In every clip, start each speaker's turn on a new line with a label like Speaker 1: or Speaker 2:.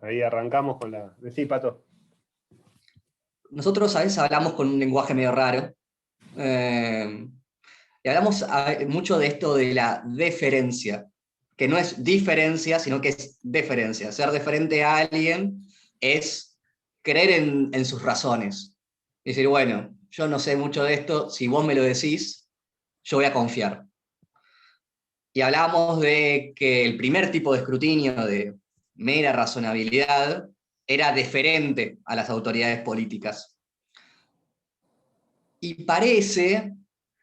Speaker 1: Ahí arrancamos con la... Decí, Pato.
Speaker 2: Nosotros a veces hablamos con un lenguaje medio raro, y hablamos mucho de esto de la deferencia, que no es diferencia, sino que es deferencia. Ser deferente a alguien es creer en sus razones. Y decir, bueno, yo no sé mucho de esto, si vos me lo decís, yo voy a confiar. Y hablamos de que el primer tipo de escrutinio de mera razonabilidad era deferente a las autoridades políticas. Y parece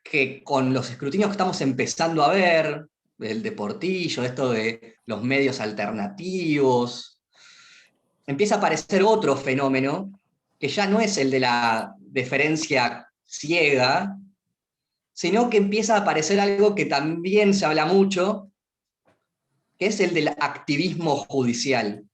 Speaker 2: que con los escrutinios que estamos empezando a ver, el de Portillo, esto de los medios alternativos, empieza a aparecer otro fenómeno que ya no es el de la deferencia ciega, sino que empieza a aparecer algo que también se habla mucho, que es el del activismo judicial.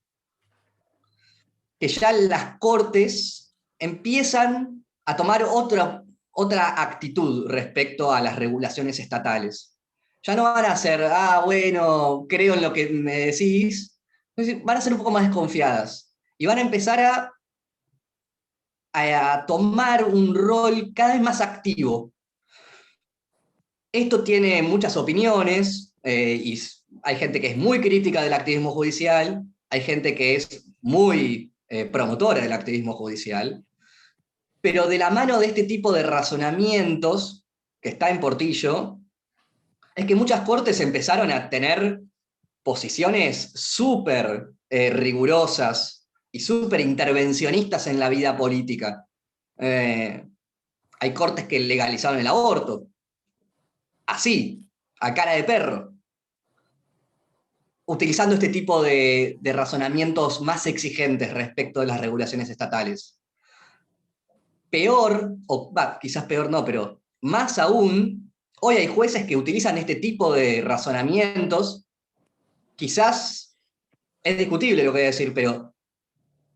Speaker 2: Que ya las cortes empiezan a tomar otra actitud respecto a las regulaciones estatales. Ya no van a ser, bueno, creo en lo que me decís, van a ser un poco más desconfiadas. Y van a empezar a tomar un rol cada vez más activo. Esto tiene muchas opiniones, y hay gente que es muy crítica del activismo judicial, hay gente que es muy promotora del activismo judicial, pero de la mano de este tipo de razonamientos que está en Portillo, es que muchas cortes empezaron a tener posiciones súper rigurosas y súper intervencionistas en la vida política. Hay cortes que legalizaron el aborto, así, a cara de perro, utilizando este tipo de razonamientos más exigentes respecto de las regulaciones estatales. Peor, o quizás peor no, pero más aún, hoy hay jueces que utilizan este tipo de razonamientos, quizás es discutible lo que voy a decir, pero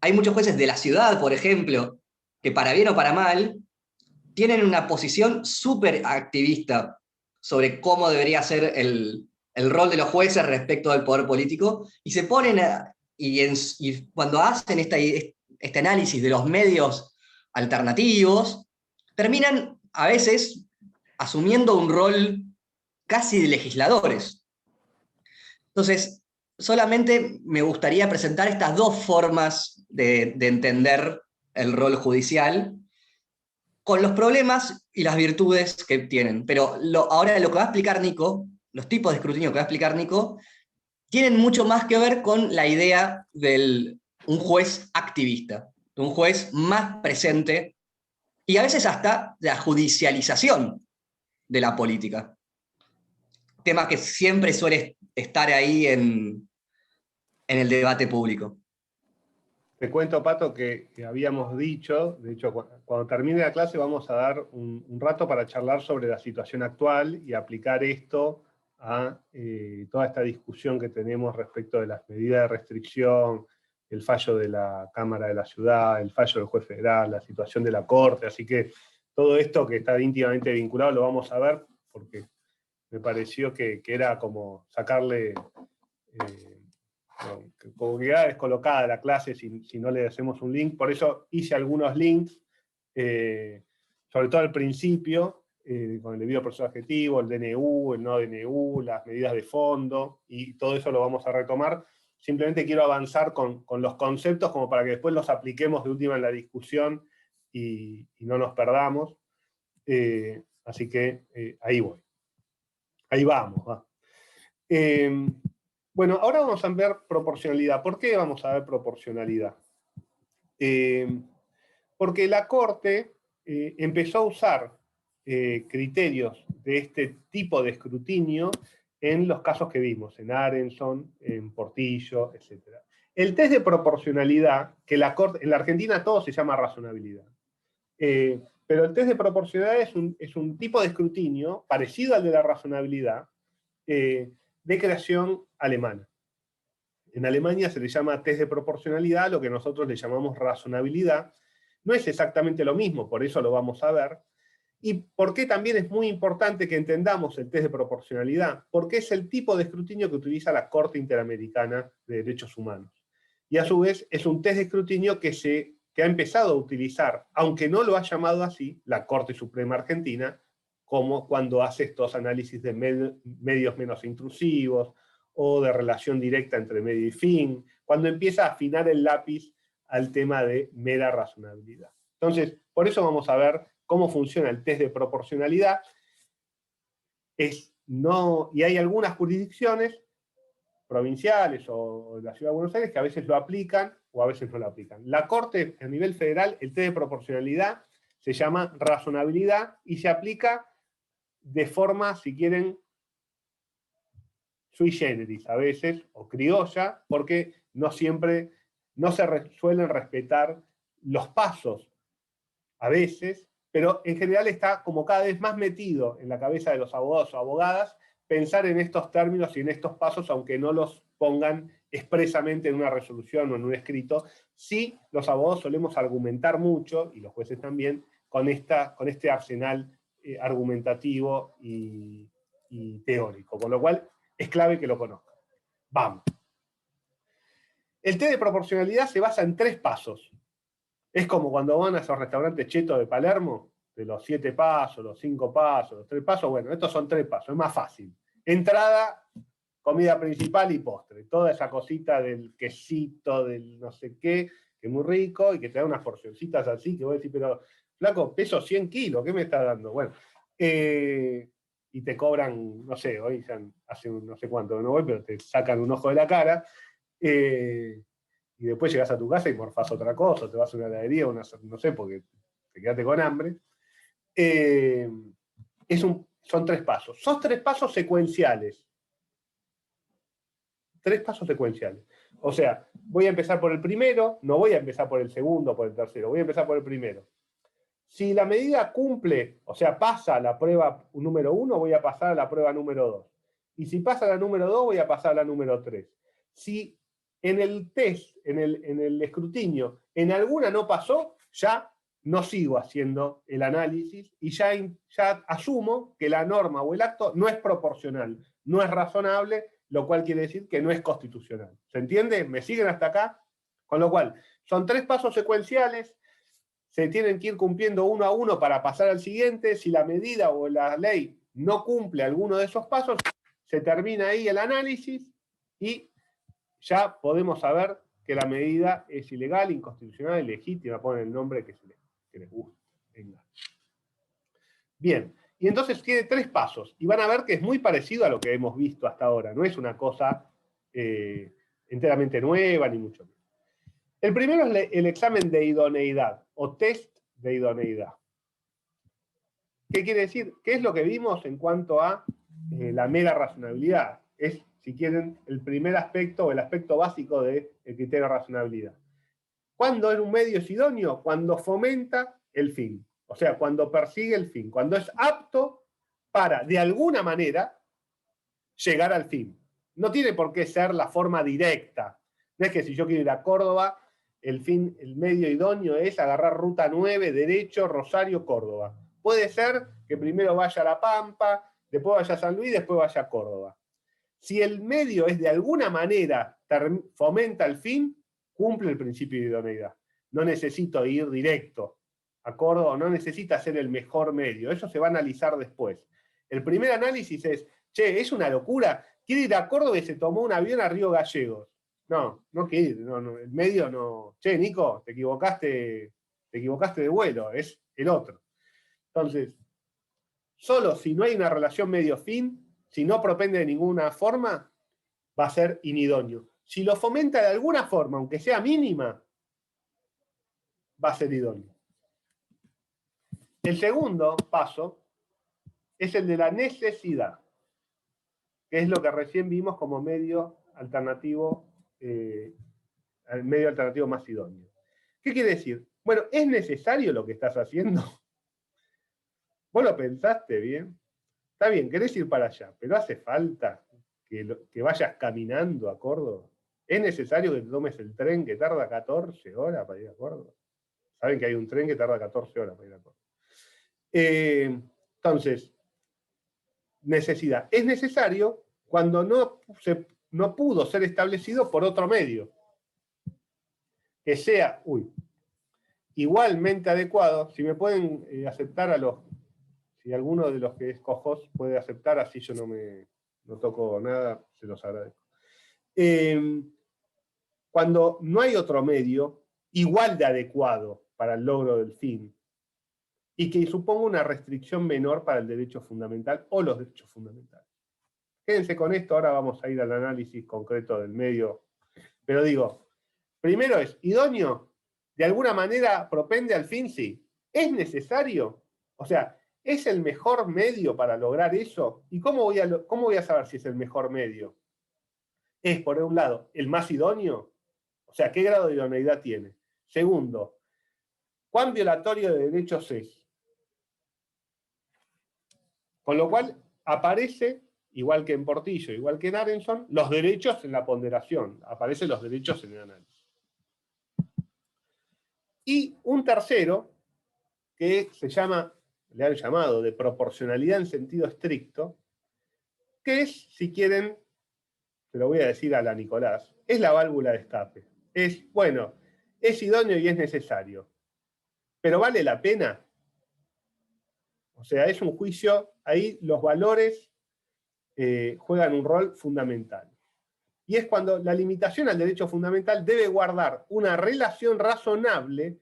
Speaker 2: hay muchos jueces de la ciudad, por ejemplo, que para bien o para mal, tienen una posición súper activista sobre cómo debería ser el rol de los jueces respecto del poder político, y se ponen y cuando hacen este análisis de los medios alternativos, terminan a veces asumiendo un rol casi de legisladores. Entonces, solamente me gustaría presentar estas dos formas de entender el rol judicial, con los problemas y las virtudes que tienen. Pero ahora lo que va a explicar Nico, los tipos de escrutinio que va a explicar Nico, tienen mucho más que ver con la idea de un juez activista, de un juez más presente, y a veces hasta la judicialización de la política. Tema que siempre suele estar ahí en el debate público.
Speaker 1: Te cuento, Pato, que habíamos dicho, de hecho, cuando termine la clase vamos a dar un rato para charlar sobre la situación actual y aplicar esto a toda esta discusión que tenemos respecto de las medidas de restricción, el fallo de la Cámara de la Ciudad, el fallo del juez federal, la situación de la Corte, así que todo esto que está íntimamente vinculado lo vamos a ver, porque me pareció que era como sacarle... como que queda descolocada la clase si no le hacemos un link, por eso hice algunos links, sobre todo al principio, con el debido proceso adjetivo, el DNU, el no DNU, las medidas de fondo, y todo eso lo vamos a retomar. Simplemente quiero avanzar con los conceptos como para que después los apliquemos de última en la discusión y no nos perdamos. Así que ahí voy. Ahí vamos. Va. Bueno, ahora vamos a ver proporcionalidad. ¿Por qué vamos a ver proporcionalidad? Porque la Corte empezó a usar criterios de este tipo de escrutinio en los casos que vimos, en Arenson, en Portillo, etc. El test de proporcionalidad, que la Corte, en la Argentina todo se llama razonabilidad, pero el test de proporcionalidad es un tipo de escrutinio parecido al de la razonabilidad, de creación alemana. En Alemania se le llama test de proporcionalidad, lo que nosotros le llamamos razonabilidad. No es exactamente lo mismo, por eso lo vamos a ver. ¿Y por qué también es muy importante que entendamos el test de proporcionalidad? Porque es el tipo de escrutinio que utiliza la Corte Interamericana de Derechos Humanos. y a su vez es un test de escrutinio que ha empezado a utilizar, aunque no lo ha llamado así, la Corte Suprema Argentina, como cuando hace estos análisis de medios menos intrusivos, o de relación directa entre medio y fin, cuando empieza a afinar el lápiz al tema de mera razonabilidad. Entonces, por eso vamos a ver cómo funciona el test de proporcionalidad. Y hay algunas jurisdicciones provinciales o de la Ciudad de Buenos Aires que a veces lo aplican o a veces no lo aplican. La Corte, a nivel federal, el test de proporcionalidad se llama razonabilidad y se aplica de forma, si quieren, sui generis a veces, o criolla, porque no siempre, no se suelen respetar los pasos a veces, pero en general está como cada vez más metido en la cabeza de los abogados o abogadas pensar en estos términos y en estos pasos, aunque no los pongan expresamente en una resolución o en un escrito. Sí, los abogados solemos argumentar mucho, y los jueces también, con este arsenal argumentativo y teórico, con lo cual es clave que lo conozcan. Vamos. El test de proporcionalidad se basa en 3 pasos. Es como cuando van a esos restaurantes chetos de Palermo, de los 7 pasos, los 5 pasos, los 3 pasos. Bueno, estos son 3 pasos, es más fácil. Entrada, comida principal y postre. Toda esa cosita del quesito, del no sé qué, que es muy rico y que te da unas porcioncitas así, que vos decís, pero flaco, peso 100 kilos, ¿qué me está dando? Bueno, y te cobran, no sé, hoy ya hace no sé cuánto no voy, pero te sacan un ojo de la cara. Y después llegas a tu casa y morfás otra cosa, te vas a una heladería, no sé, porque te quedaste con hambre. Son 3 pasos. Son 3 pasos secuenciales. 3 pasos secuenciales. O sea, voy a empezar por el primero, no voy a empezar por el segundo o por el tercero, voy a empezar por el primero. Si la medida cumple, o sea, pasa la prueba número 1, voy a pasar a la prueba número 2. Y si pasa la número 2, voy a pasar a la número 3. Si en el test, en el escrutinio, en alguna no pasó, ya no sigo haciendo el análisis y ya asumo que la norma o el acto no es proporcional, no es razonable, lo cual quiere decir que no es constitucional. ¿Se entiende? ¿Me siguen hasta acá? Con lo cual, son 3 pasos secuenciales, se tienen que ir cumpliendo uno a uno para pasar al siguiente. Si la medida o la ley no cumple alguno de esos pasos, se termina ahí el análisis y ya podemos saber que la medida es ilegal, inconstitucional, ilegítima, ponen el nombre que les guste. Venga. Bien, y entonces tiene 3 pasos, y van a ver que es muy parecido a lo que hemos visto hasta ahora, no es una cosa enteramente nueva, ni mucho menos. El primero es el examen de idoneidad, o test de idoneidad. ¿Qué quiere decir? ¿Qué es lo que vimos en cuanto a la mera razonabilidad? Es, si quieren, el primer aspecto o el aspecto básico del criterio de razonabilidad. ¿Cuándo en un medio es idóneo? Cuando fomenta el fin. O sea, cuando persigue el fin. Cuando es apto para, de alguna manera, llegar al fin. No tiene por qué ser la forma directa. No es que si yo quiero ir a Córdoba, el medio idóneo es agarrar ruta 9, derecho, Rosario, Córdoba. Puede ser que primero vaya a La Pampa, después vaya a San Luis, después vaya a Córdoba. Si el medio es de alguna manera fomenta el fin, cumple el principio de idoneidad. No necesito ir directo a Córdoba, no necesita ser el mejor medio. Eso se va a analizar después. El primer análisis es, che, es una locura, quiere ir a Córdoba y se tomó un avión a Río Gallegos. No quiere ir, no, el medio no. Che, Nico, te equivocaste de vuelo, es el otro. Entonces, solo si no hay una relación medio-fin, si no propende de ninguna forma, va a ser inidóneo. Si lo fomenta de alguna forma, aunque sea mínima, va a ser idóneo. El segundo paso es el de la necesidad, que es lo que recién vimos como medio alternativo, el medio alternativo más idóneo. ¿Qué quiere decir? Bueno, ¿es necesario lo que estás haciendo? ¿Vos lo pensaste bien? Está bien, querés ir para allá, pero hace falta que vayas caminando a Córdoba. ¿Es necesario que te tomes el tren que tarda 14 horas para ir a Córdoba? Saben que hay un tren que tarda 14 horas para ir a Córdoba. Entonces, necesidad. Es necesario cuando no pudo ser establecido por otro medio. que sea igualmente adecuado. Si me pueden aceptar si alguno de los que es cojos puede aceptar, así yo no toco nada, se los agradezco. Cuando no hay otro medio igual de adecuado para el logro del fin, y que suponga una restricción menor para el derecho fundamental o los derechos fundamentales. Quédense con esto, ahora vamos a ir al análisis concreto del medio. Pero digo, primero es, ¿idóneo? ¿De alguna manera propende al fin? Sí. ¿Es necesario? O sea, ¿es el mejor medio para lograr eso? ¿Y cómo voy a saber si es el mejor medio? Es, por un lado, el más idóneo. O sea, ¿qué grado de idoneidad tiene? Segundo, ¿cuán violatorio de derechos es? Con lo cual aparece, igual que en Portillo, igual que en Arenson, los derechos en la ponderación, aparecen los derechos en el análisis. Y un tercero, que le han llamado de proporcionalidad en sentido estricto, que es, si quieren, se lo voy a decir a la Nicolás, es la válvula de escape. Es, bueno, es idóneo y es necesario, pero ¿vale la pena? O sea, es un juicio, ahí los valores juegan un rol fundamental. Y es cuando la limitación al derecho fundamental debe guardar una relación razonable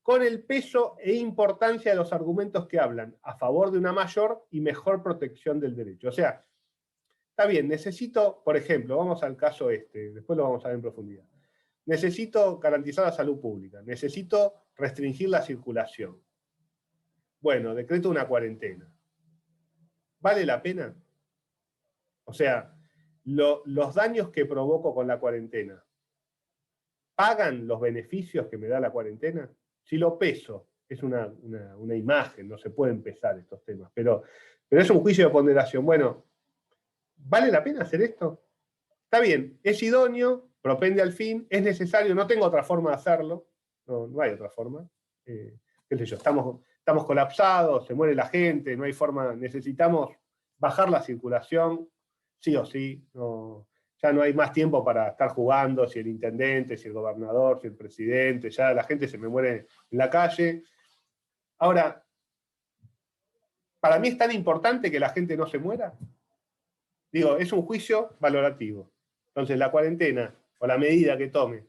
Speaker 1: con el peso e importancia de los argumentos que hablan a favor de una mayor y mejor protección del derecho. O sea, está bien, necesito, por ejemplo, vamos al caso después lo vamos a ver en profundidad. Necesito garantizar la salud pública, necesito restringir la circulación. Bueno, decreto una cuarentena. ¿Vale la pena? O sea, los daños que provoco con la cuarentena, ¿pagan los beneficios que me da la cuarentena? Si lo peso, es una imagen, no se pueden pesar estos temas, pero es un juicio de ponderación. Bueno, ¿vale la pena hacer esto? Está bien, es idóneo, propende al fin, es necesario, no tengo otra forma de hacerlo, no hay otra forma. Qué sé yo, estamos colapsados, se muere la gente, no hay forma, necesitamos bajar la circulación, sí o sí, ya no hay más tiempo para estar jugando, si el intendente, si el gobernador, si el presidente, ya la gente se me muere en la calle. Ahora, ¿para mí es tan importante que la gente no se muera? Digo, es un juicio valorativo. Entonces, la cuarentena o la medida que tome,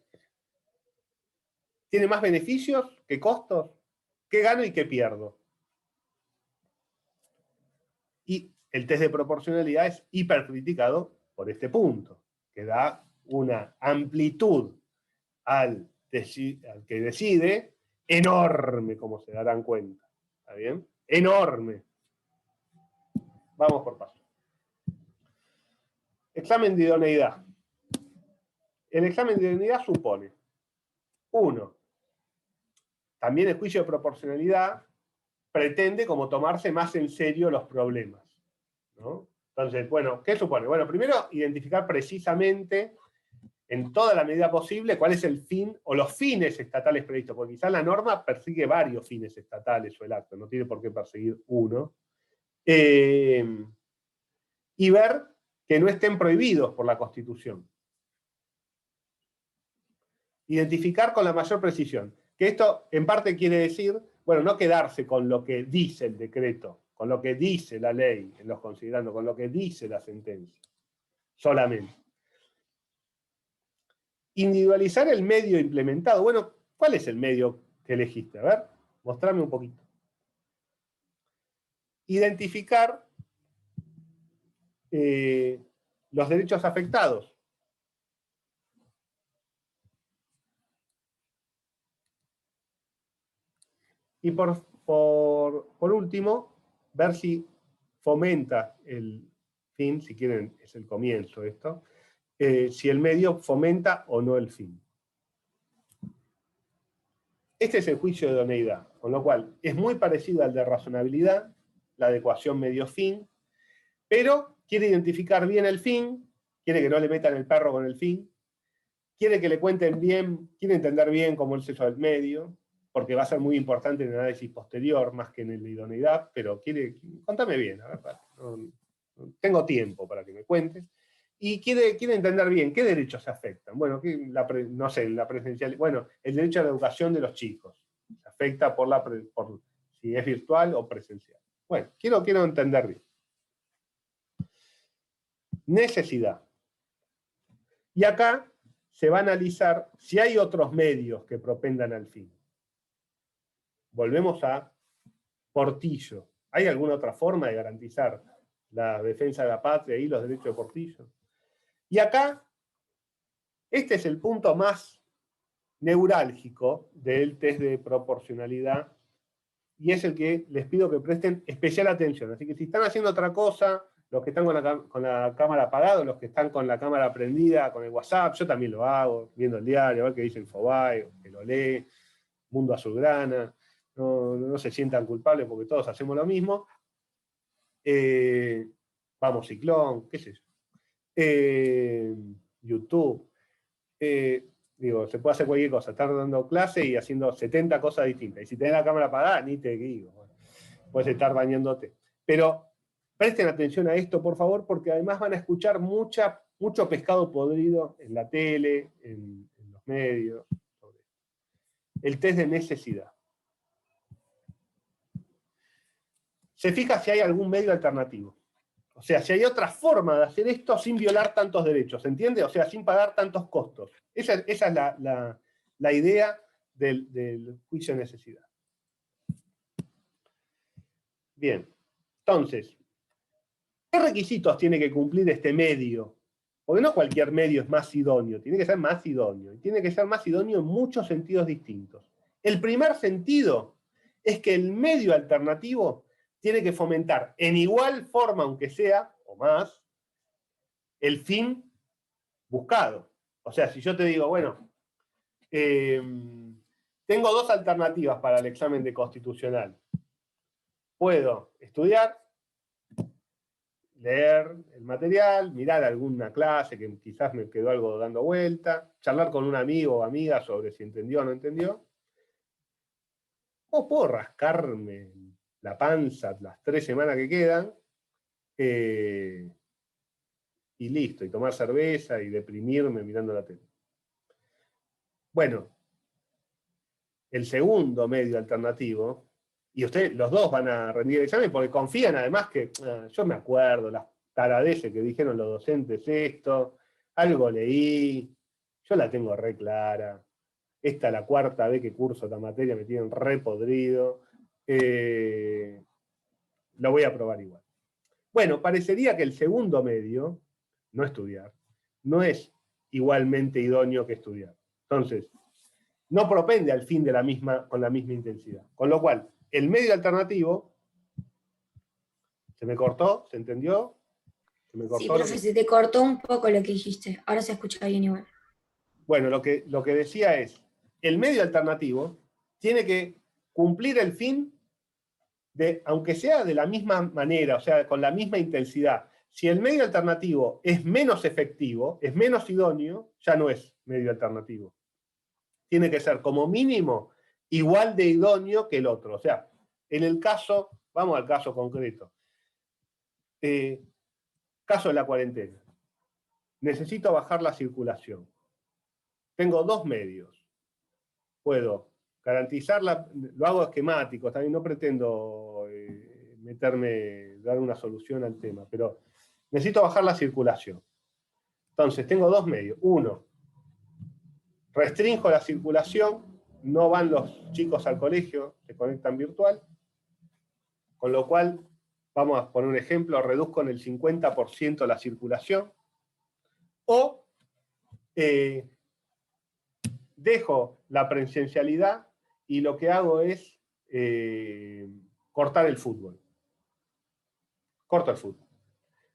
Speaker 1: ¿tiene más beneficios que costos? ¿Qué gano y qué pierdo? Y el test de proporcionalidad es hipercriticado por este punto, que da una amplitud al que decide enorme, como se darán cuenta. ¿Está bien? Enorme. Vamos por paso. Examen de idoneidad. El examen de idoneidad supone, 1, también el juicio de proporcionalidad pretende como tomarse más en serio los problemas, ¿no? Entonces, bueno, ¿qué supone? Bueno, primero, identificar precisamente, en toda la medida posible, cuál es el fin o los fines estatales previstos, porque quizás la norma persigue varios fines estatales o el acto, no tiene por qué perseguir uno, y ver que no estén prohibidos por la Constitución. Identificar con la mayor precisión, que esto en parte quiere decir, bueno, no quedarse con lo que dice el decreto, con lo que dice la ley en los considerandos, con lo que dice la sentencia, solamente. Individualizar el medio implementado. Bueno, ¿cuál es el medio que elegiste? A ver, mostrame un poquito. Identificar los derechos afectados. Y por último, ver si fomenta el fin, si quieren, es el comienzo esto, si el medio fomenta o no el fin. Este es el juicio de idoneidad, con lo cual es muy parecido al de razonabilidad, la adecuación medio-fin, pero quiere identificar bien el fin, quiere que no le metan el perro con el fin, quiere que le cuenten bien, quiere entender bien cómo es eso del medio, porque va a ser muy importante en el análisis posterior, más que en el de idoneidad, pero contame bien, a ver, no tengo tiempo para que me cuentes. y quiere entender bien qué derechos se afectan. Bueno, no sé, la presencialidad. Bueno, el derecho a la educación de los chicos. Se afecta por si es virtual o presencial. Bueno, quiero entender bien. Necesidad. Y acá se va a analizar si hay otros medios que propendan al fin. Volvemos a Portillo. ¿Hay alguna otra forma de garantizar la defensa de la patria y los derechos de Portillo? Y acá, este es el punto más neurálgico del test de proporcionalidad y es el que les pido que presten especial atención. Así que si están haciendo otra cosa, los que están con la cámara apagada, los que están con la cámara prendida, con el WhatsApp, yo también lo hago, viendo el diario, a ver qué dice Infobae, que lo lee, Mundo Azulgrana, no se sientan culpables porque todos hacemos lo mismo. Vamos Ciclón, qué sé yo. YouTube. Se puede hacer cualquier cosa, estar dando clase y haciendo 70 cosas distintas. Y si tenés la cámara apagada, ni te digo. Bueno, puedes estar bañándote. Pero presten atención a esto, por favor, porque además van a escuchar mucho pescado podrido en la tele, en los medios. El test de necesidad. Se fija si hay algún medio alternativo. O sea, si hay otra forma de hacer esto sin violar tantos derechos, ¿entiende? O sea, sin pagar tantos costos. Esa es la idea del juicio de necesidad. Bien, entonces, ¿qué requisitos tiene que cumplir este medio? Porque no cualquier medio es más idóneo, tiene que ser más idóneo. Y tiene que ser más idóneo en muchos sentidos distintos. El primer sentido es que el medio alternativo tiene que fomentar en igual forma, aunque sea, o más, el fin buscado. O sea, si yo te digo, bueno, tengo dos alternativas para el examen de constitucional. Puedo estudiar, leer el material, mirar alguna clase que quizás me quedó algo dando vuelta, charlar con un amigo o amiga sobre si entendió o no entendió. O puedo rascarme la panza las 3 semanas que quedan y listo, y tomar cerveza y deprimirme mirando la tele. Bueno, el segundo medio alternativo, y los dos van a rendir el examen porque confían además que, yo me acuerdo, las taradeces que dijeron los docentes esto, algo leí, yo la tengo re clara, esta es la 4ª vez que curso esta materia, me tienen re podrido, lo voy a probar igual. Bueno, parecería que el segundo medio, no estudiar, no es igualmente idóneo que estudiar. Entonces, no propende al fin con la misma intensidad. Con lo cual, el medio alternativo, ¿se me cortó? ¿Se entendió? ¿Se me cortó?
Speaker 3: Sí, profe, se te cortó un poco lo que dijiste. Ahora se escucha bien igual.
Speaker 1: Bueno, lo que decía es, el medio alternativo tiene que cumplir el fin aunque sea de la misma manera, o sea, con la misma intensidad. Si el medio alternativo es menos efectivo, es menos idóneo, ya no es medio alternativo. Tiene que ser como mínimo igual de idóneo que el otro. O sea, en el caso, vamos al caso concreto. Caso de la cuarentena. Necesito bajar la circulación. Tengo 2 medios. Puedo garantizarla, lo hago esquemático, también no pretendo dar una solución al tema, pero necesito bajar la circulación. Entonces, tengo 2 medios. Uno, restringo la circulación, no van los chicos al colegio, se conectan virtual, con lo cual, vamos a poner un ejemplo, reduzco en el 50% la circulación, o dejo la presencialidad y lo que hago es cortar el fútbol. Corto el fútbol.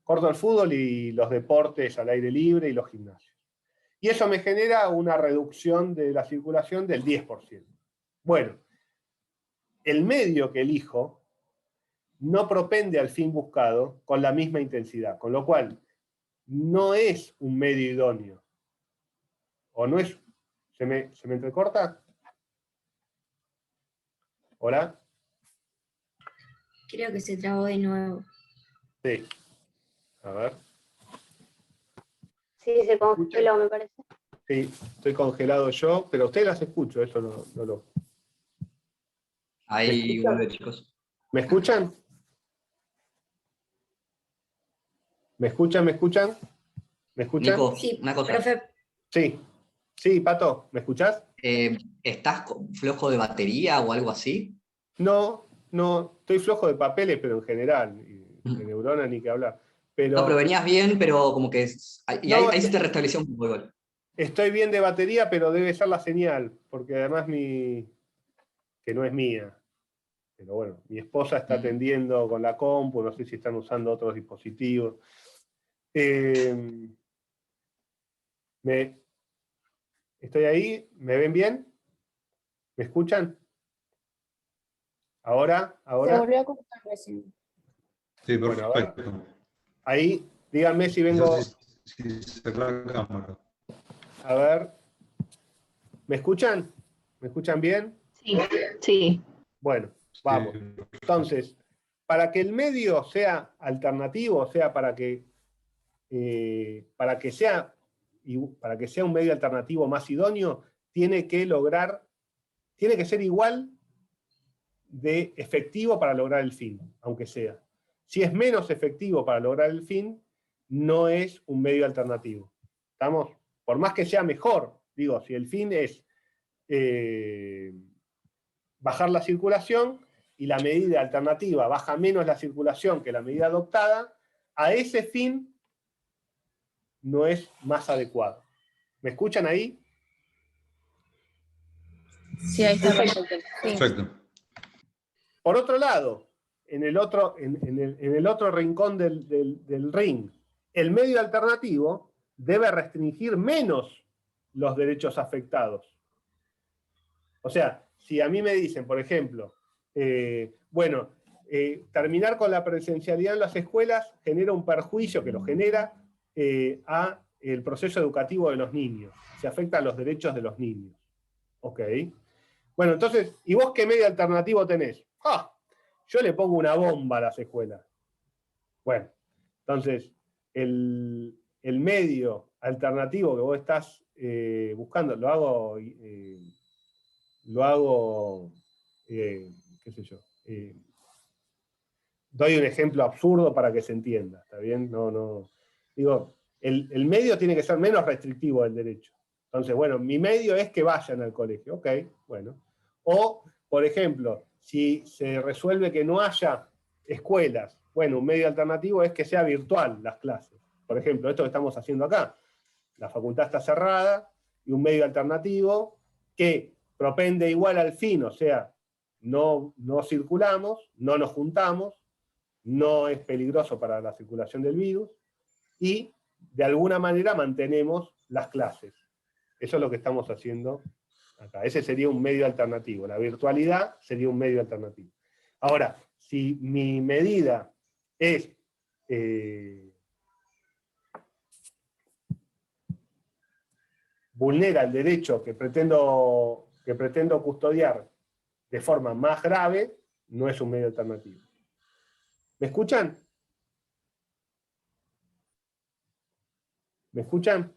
Speaker 1: Corto el fútbol y los deportes al aire libre y los gimnasios. Y eso me genera una reducción de la circulación del 10%. Bueno, el medio que elijo no propende al fin buscado con la misma intensidad, con lo cual no es un medio idóneo. O no es... ¿Se me entrecorta? ¿Hola?
Speaker 3: Creo que se trabó de nuevo.
Speaker 1: Sí. A ver.
Speaker 4: Sí, se congeló, me parece.
Speaker 1: Sí, estoy congelado yo, pero a ustedes las escucho, eso no lo...
Speaker 2: Ahí vuelve, chicos.
Speaker 1: ¿Me escuchan? ¿Me escuchan? ¿Me escuchan? ¿Me escuchan?
Speaker 2: Nico,
Speaker 3: Sí,
Speaker 2: una cosa.
Speaker 3: profe,
Speaker 1: Sí. Sí, Pato, ¿me escuchás?
Speaker 2: ¿Estás flojo de batería o algo así?
Speaker 1: No, estoy flojo de papeles, pero en general, y de neuronas ni que hablar.
Speaker 2: No, pero
Speaker 1: Pero
Speaker 2: venías bien, pero como que... Y
Speaker 1: no,
Speaker 2: ahí se te restableció un poco igual.
Speaker 1: estoy bien de batería, pero debe ser la señal, porque además que no es mía. Pero bueno, mi esposa está atendiendo con la compu, no sé si están usando otros dispositivos. ¿Estoy ahí? ¿Me ven bien? ¿Me escuchan? ¿Ahora?
Speaker 4: Se
Speaker 1: ¿Ahora?
Speaker 4: volvió a cortar recién.
Speaker 5: Sí,
Speaker 1: Bueno, a ver.
Speaker 5: perfecto.
Speaker 1: Ahí, díganme si
Speaker 5: Quizás
Speaker 1: vengo...
Speaker 5: si cerrar la cámara.
Speaker 1: A ver. ¿Me escuchan? ¿Me escuchan bien?
Speaker 4: Sí, sí.
Speaker 1: Bueno,
Speaker 5: Sí,
Speaker 1: vamos. Entonces, para que el medio sea alternativo, o sea, para que sea un medio alternativo más idóneo, tiene que ser igual de efectivo para lograr el fin, aunque sea. Si es menos efectivo para lograr el fin, no es un medio alternativo. ¿Estamos? Por más que sea mejor, digo, si el fin es bajar la circulación y la medida alternativa baja menos la circulación que la medida adoptada, a ese fin no es más adecuado. ¿Me escuchan ahí?
Speaker 4: Sí, ahí está perfecto. Sí.
Speaker 5: perfecto.
Speaker 1: Por otro lado, en el otro rincón del ring, el medio alternativo debe restringir menos los derechos afectados. O sea, si a mí me dicen, por ejemplo, terminar con la presencialidad en las escuelas genera un perjuicio que lo genera a el proceso educativo de los niños. Se afecta a los derechos de los niños. ¿Ok? Bueno, entonces, ¿y vos qué medio alternativo tenés? ¡Ah! Yo le pongo una bomba a las escuelas. Bueno, entonces, el medio alternativo que vos estás buscando, lo hago, qué sé yo, doy un ejemplo absurdo para que se entienda, ¿está bien? Digo, el medio tiene que ser menos restrictivo del derecho. Entonces, bueno, mi medio es que vayan al colegio, ok, bueno. O, por ejemplo, si se resuelve que no haya escuelas, bueno, un medio alternativo es que sea virtual las clases. Por ejemplo, esto que estamos haciendo acá. La facultad está cerrada y un medio alternativo que propende igual al fin, o sea, no circulamos, no nos juntamos, no es peligroso para la circulación del virus y de alguna manera mantenemos las clases. Eso es lo que estamos haciendo acá. Ese sería un medio alternativo. La virtualidad sería un medio alternativo. Ahora, si mi medida es vulnera el derecho que pretendo custodiar de forma más grave, no es un medio alternativo. ¿Me escuchan? ¿Me escuchan?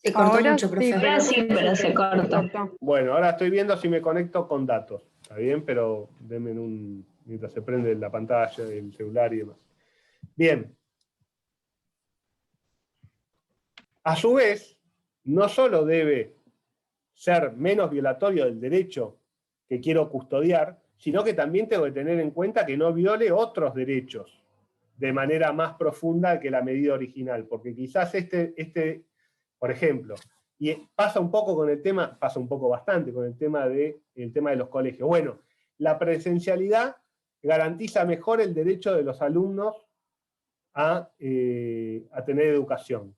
Speaker 3: se cortó
Speaker 4: Ahora
Speaker 3: mucho, profe.
Speaker 4: sí, pero se cortó.
Speaker 1: Bueno, ahora estoy viendo si me conecto con datos. ¿Está bien? Pero denme mientras se prende la pantalla, el celular y demás. Bien. A su vez, no solo debe ser menos violatorio del derecho que quiero custodiar, sino que también tengo que tener en cuenta que no viole otros derechos de manera más profunda que la medida original, porque quizás por ejemplo, y pasa un poco bastante con el tema de los colegios. Bueno, la presencialidad garantiza mejor el derecho de los alumnos a tener educación.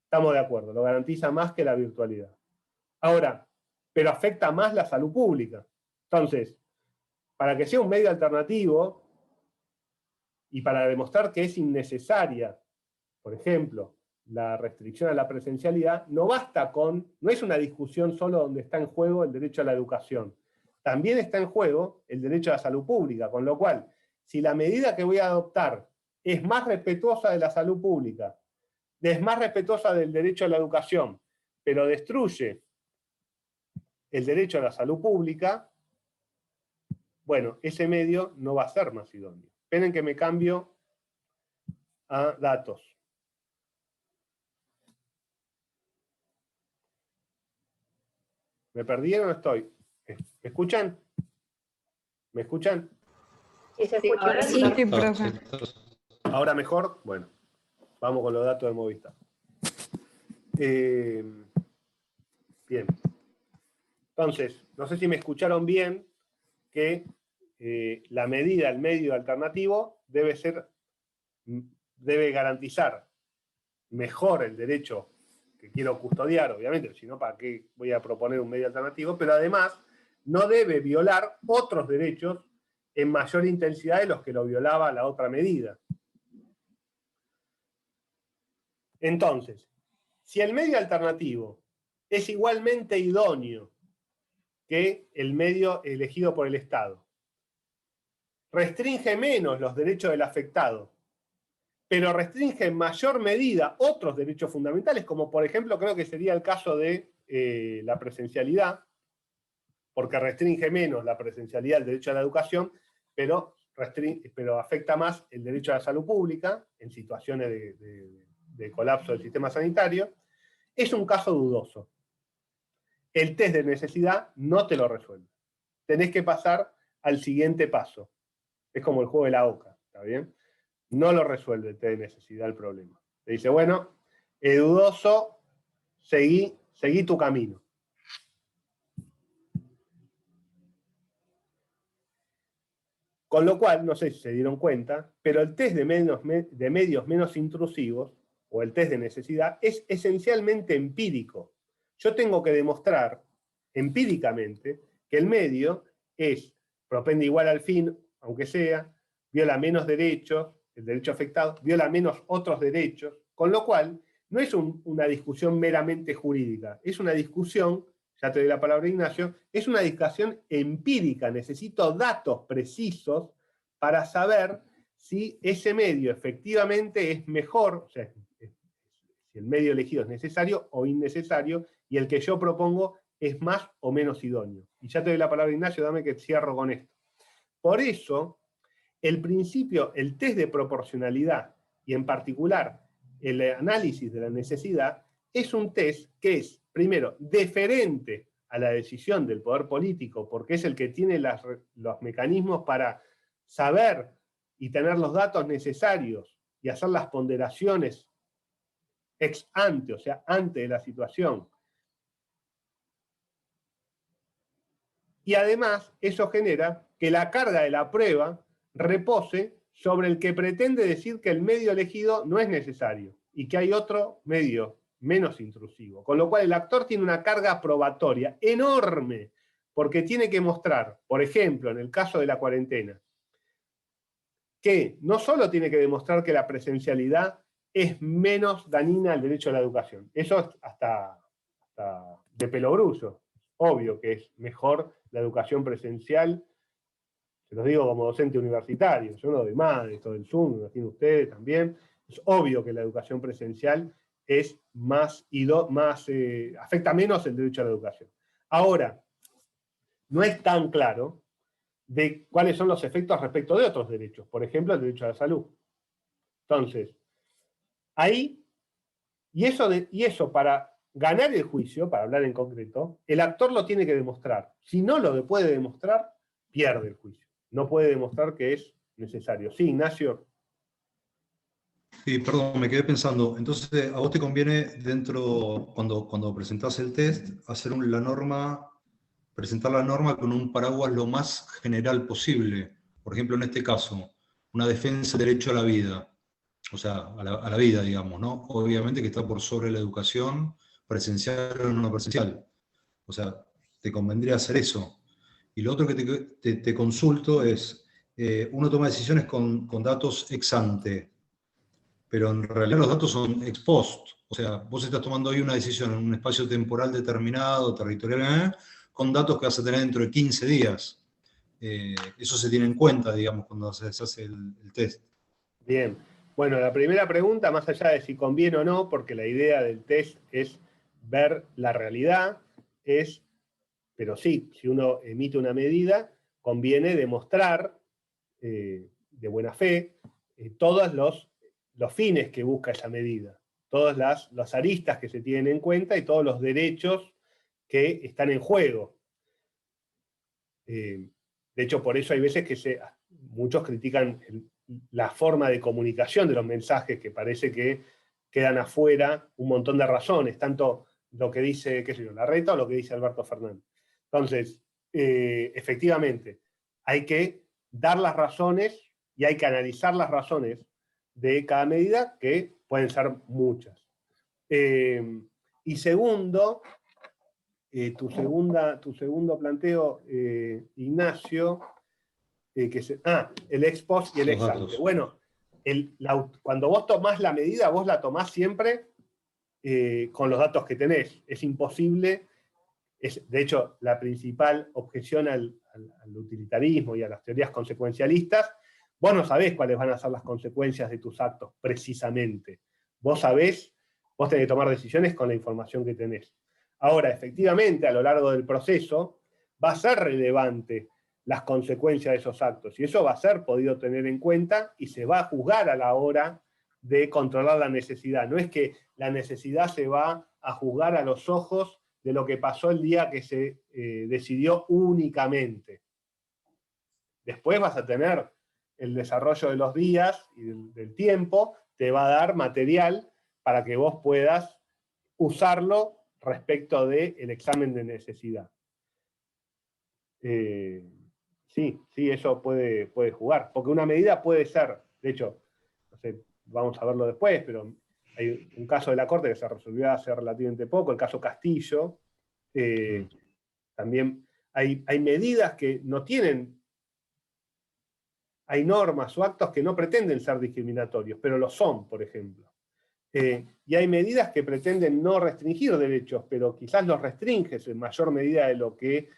Speaker 1: Estamos de acuerdo, lo garantiza más que la virtualidad. Ahora, pero afecta más la salud pública. Entonces, para que sea un medio alternativo y para demostrar que es innecesaria, por ejemplo, la restricción a la presencialidad, no es una discusión solo donde está en juego el derecho a la educación. También está en juego el derecho a la salud pública, con lo cual, si la medida que voy a adoptar es más respetuosa de la salud pública es más respetuosa del derecho a la educación, pero destruye el derecho a la salud pública, bueno, ese medio no va a ser más idóneo. Esperen que me cambio a datos. ¿Me perdieron o estoy? ¿Me escuchan? ¿Me escuchan?
Speaker 3: Sí, se escucha.
Speaker 4: Ahora sí.
Speaker 6: Sí, profe.
Speaker 1: ¿Ahora mejor? Bueno, vamos con los datos de Movistar. Bien. Entonces, no sé si me escucharon bien que la medida, el medio alternativo, debe garantizar mejor el derecho que quiero custodiar, obviamente, si no, ¿para qué voy a proponer un medio alternativo? Pero además, no debe violar otros derechos en mayor intensidad de los que lo violaba la otra medida. Entonces, si el medio alternativo es igualmente idóneo que el medio elegido por el Estado, restringe menos los derechos del afectado, pero restringe en mayor medida otros derechos fundamentales, como por ejemplo creo que sería el caso de la presencialidad, porque restringe menos la presencialidad del derecho a la educación, pero afecta más el derecho a la salud pública en situaciones de colapso del sistema sanitario, es un caso dudoso. El test de necesidad no te lo resuelve. Tenés que pasar al siguiente paso. Es como el juego de la oca, ¿está bien? No lo resuelve el test de necesidad el problema. Te dice, bueno, es dudoso, seguí tu camino. Con lo cual, no sé si se dieron cuenta, pero el test de medios menos intrusivos, o el test de necesidad, es esencialmente empírico. Yo tengo que demostrar empíricamente que el medio propende igual al fin, aunque sea, viola menos derechos, el derecho afectado, viola menos otros derechos, con lo cual no es una discusión meramente jurídica, es una discusión, ya te doy la palabra Ignacio, es una discusión empírica, necesito datos precisos para saber si ese medio efectivamente es mejor, o sea, si el medio elegido es necesario o innecesario, y el que yo propongo es más o menos idóneo. Y ya te doy la palabra, Ignacio, dame que cierro con esto. Por eso, el principio, el test de proporcionalidad, y en particular el análisis de la necesidad, es un test que es, primero, deferente a la decisión del poder político, porque es el que tiene los mecanismos para saber y tener los datos necesarios y hacer las ponderaciones ex ante, o sea, antes de la situación. Y además, eso genera que la carga de la prueba repose sobre el que pretende decir que el medio elegido no es necesario y que hay otro medio menos intrusivo. Con lo cual el actor tiene una carga probatoria enorme, porque tiene que mostrar, por ejemplo, en el caso de la cuarentena, que no solo tiene que demostrar que la presencialidad es menos dañina al derecho a la educación. Eso es hasta de pelogrullo. Obvio que es mejor la educación presencial, se los digo como docente universitario, yo no doy más de esto del Zoom, lo tienen ustedes también, es obvio que la educación presencial es afecta menos el derecho a la educación. Ahora, no es tan claro de cuáles son los efectos respecto de otros derechos, por ejemplo, el derecho a la salud. Entonces, ahí, y eso para ganar el juicio, para hablar en concreto, el actor lo tiene que demostrar. Si no lo puede demostrar, pierde el juicio. No puede demostrar que es necesario. Sí, Ignacio.
Speaker 5: Sí, perdón, me quedé pensando. Entonces, a vos te conviene cuando presentás el test, presentar la norma con un paraguas lo más general posible. Por ejemplo, en este caso, una defensa del derecho a la vida. O sea, a la vida, digamos, ¿no? Obviamente que está por sobre la educación presencial o no presencial. O sea, te convendría hacer eso. Y lo otro que te consulto es, uno toma decisiones con datos ex ante, pero en realidad los datos son ex post. O sea, vos estás tomando hoy una decisión en un espacio temporal determinado, territorial, con datos que vas a tener dentro de 15 días. Eso se tiene en cuenta, digamos, cuando se hace el test.
Speaker 1: Bien. Bueno, la primera pregunta, más allá de si conviene o no, porque la idea del test es ver la realidad, pero sí, si uno emite una medida, conviene demostrar de buena fe todos los fines que busca esa medida, todas las aristas que se tienen en cuenta y todos los derechos que están en juego. De hecho, por eso hay veces que muchos critican la forma de comunicación de los mensajes, que parece que quedan afuera un montón de razones, tanto lo que dice, qué sé yo, Larreta o lo que dice Alberto Fernández. Entonces, efectivamente, hay que dar las razones y hay que analizar las razones de cada medida, que pueden ser muchas. Y segundo, tu segundo planteo, Ignacio, el ex post y el ex ante. Bueno, cuando vos tomás la medida, vos la tomás siempre con los datos que tenés. Es imposible, de hecho, la principal objeción al utilitarismo y a las teorías consecuencialistas, vos no sabés cuáles van a ser las consecuencias de tus actos, precisamente. Vos tenés que tomar decisiones con la información que tenés. Ahora, efectivamente, a lo largo del proceso, va a ser relevante las consecuencias de esos actos, y eso va a ser podido tener en cuenta y se va a juzgar a la hora de controlar la necesidad. No es que la necesidad se va a juzgar a los ojos de lo que pasó el día que se decidió únicamente. Después vas a tener el desarrollo de los días y del tiempo, te va a dar material para que vos puedas usarlo respecto del examen de necesidad. Sí, eso puede jugar, porque una medida puede ser, de hecho, no sé, vamos a verlo después, pero hay un caso de la Corte que se resolvió hace relativamente poco, el caso Castillo. También hay medidas que no tienen, hay normas o actos que no pretenden ser discriminatorios, pero lo son, por ejemplo. Y hay medidas que pretenden no restringir derechos, pero quizás los restringes en mayor medida de lo que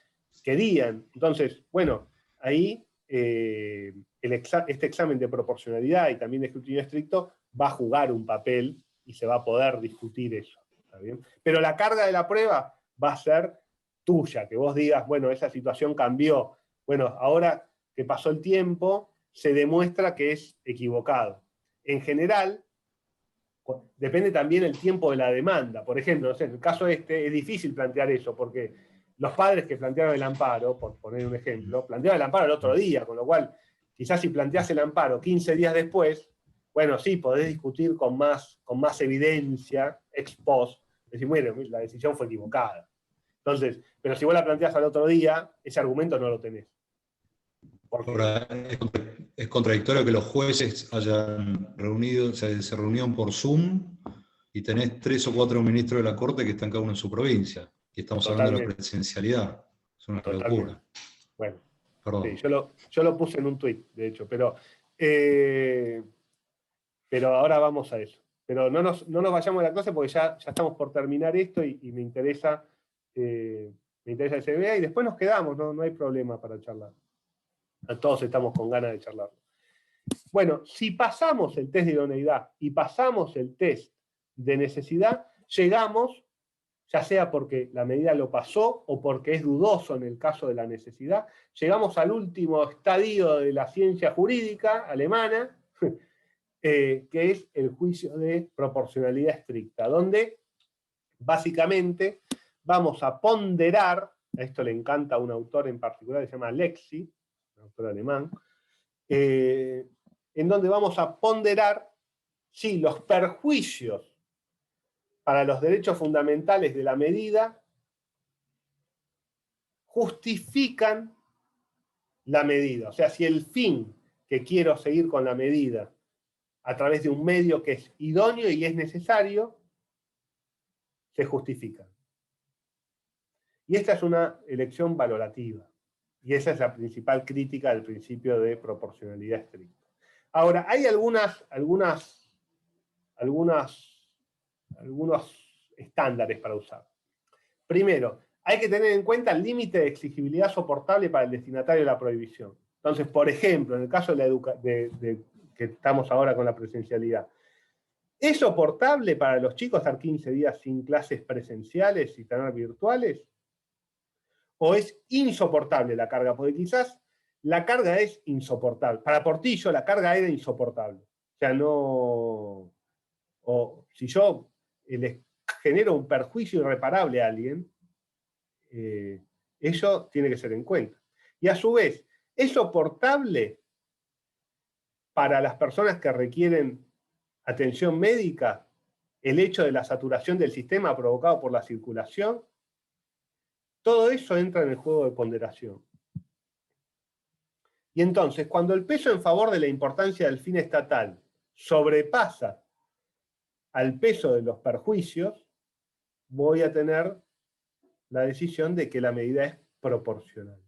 Speaker 1: querían. Entonces, bueno, ahí este examen de proporcionalidad y también de escrutinio estricto va a jugar un papel y se va a poder discutir eso. ¿Está bien? Pero la carga de la prueba va a ser tuya, que vos digas, bueno, esa situación cambió. Bueno, ahora que pasó el tiempo, se demuestra que es equivocado. En general, depende también el tiempo de la demanda. Por ejemplo, no sé, en el caso es difícil plantear eso, porque los padres que plantearon el amparo, por poner un ejemplo, plantearon el amparo el otro día, con lo cual, quizás si planteás el amparo 15 días después, bueno, sí, podés discutir con más evidencia, ex post, decir, bueno, la decisión fue equivocada. Entonces, pero si vos la planteás al otro día, ese argumento no lo tenés.
Speaker 5: Ahora, es contradictorio que los jueces hayan reunido, se reunieron por Zoom y tenés 3 o 4 ministros de la Corte que están cada uno en su provincia. Y estamos hablando de la presencialidad. Es una locura.
Speaker 1: Bueno,
Speaker 5: perdón.
Speaker 1: Sí, yo lo puse en un tuit, de hecho, pero ahora vamos a eso. Pero no nos vayamos de la clase porque ya estamos por terminar esto y me interesa que se vea y después nos quedamos, no hay problema para charlar. Todos estamos con ganas de charlar. Bueno, si pasamos el test de idoneidad y pasamos el test de necesidad, llegamos, ya sea porque la medida lo pasó o porque es dudoso en el caso de la necesidad, llegamos al último estadio de la ciencia jurídica alemana, que es el juicio de proporcionalidad estricta, donde básicamente vamos a ponderar, a esto le encanta a un autor en particular que se llama Lexi, un autor alemán, en donde vamos a ponderar si los perjuicios para los derechos fundamentales de la medida justifican la medida. O sea, si el fin que quiero seguir con la medida a través de un medio que es idóneo y es necesario, se justifica. Y esta es una elección valorativa. Y esa es la principal crítica del principio de proporcionalidad estricta. Ahora, hay algunos estándares para usar. Primero, hay que tener en cuenta el límite de exigibilidad soportable para el destinatario de la prohibición. Entonces, por ejemplo, en el caso de que estamos ahora con la presencialidad. ¿Es soportable para los chicos estar 15 días sin clases presenciales y tener virtuales? ¿O es insoportable la carga? Porque quizás la carga es insoportable. Para Portillo la carga era insoportable. O sea, no... O si yo les genero un perjuicio irreparable a alguien, eso tiene que ser en cuenta. Y a su vez, ¿es soportable para las personas que requieren atención médica el hecho de la saturación del sistema provocado por la circulación? Todo eso entra en el juego de ponderación. Y entonces, cuando el peso en favor de la importancia del fin estatal sobrepasa al peso de los perjuicios, voy a tener la decisión de que la medida es proporcional.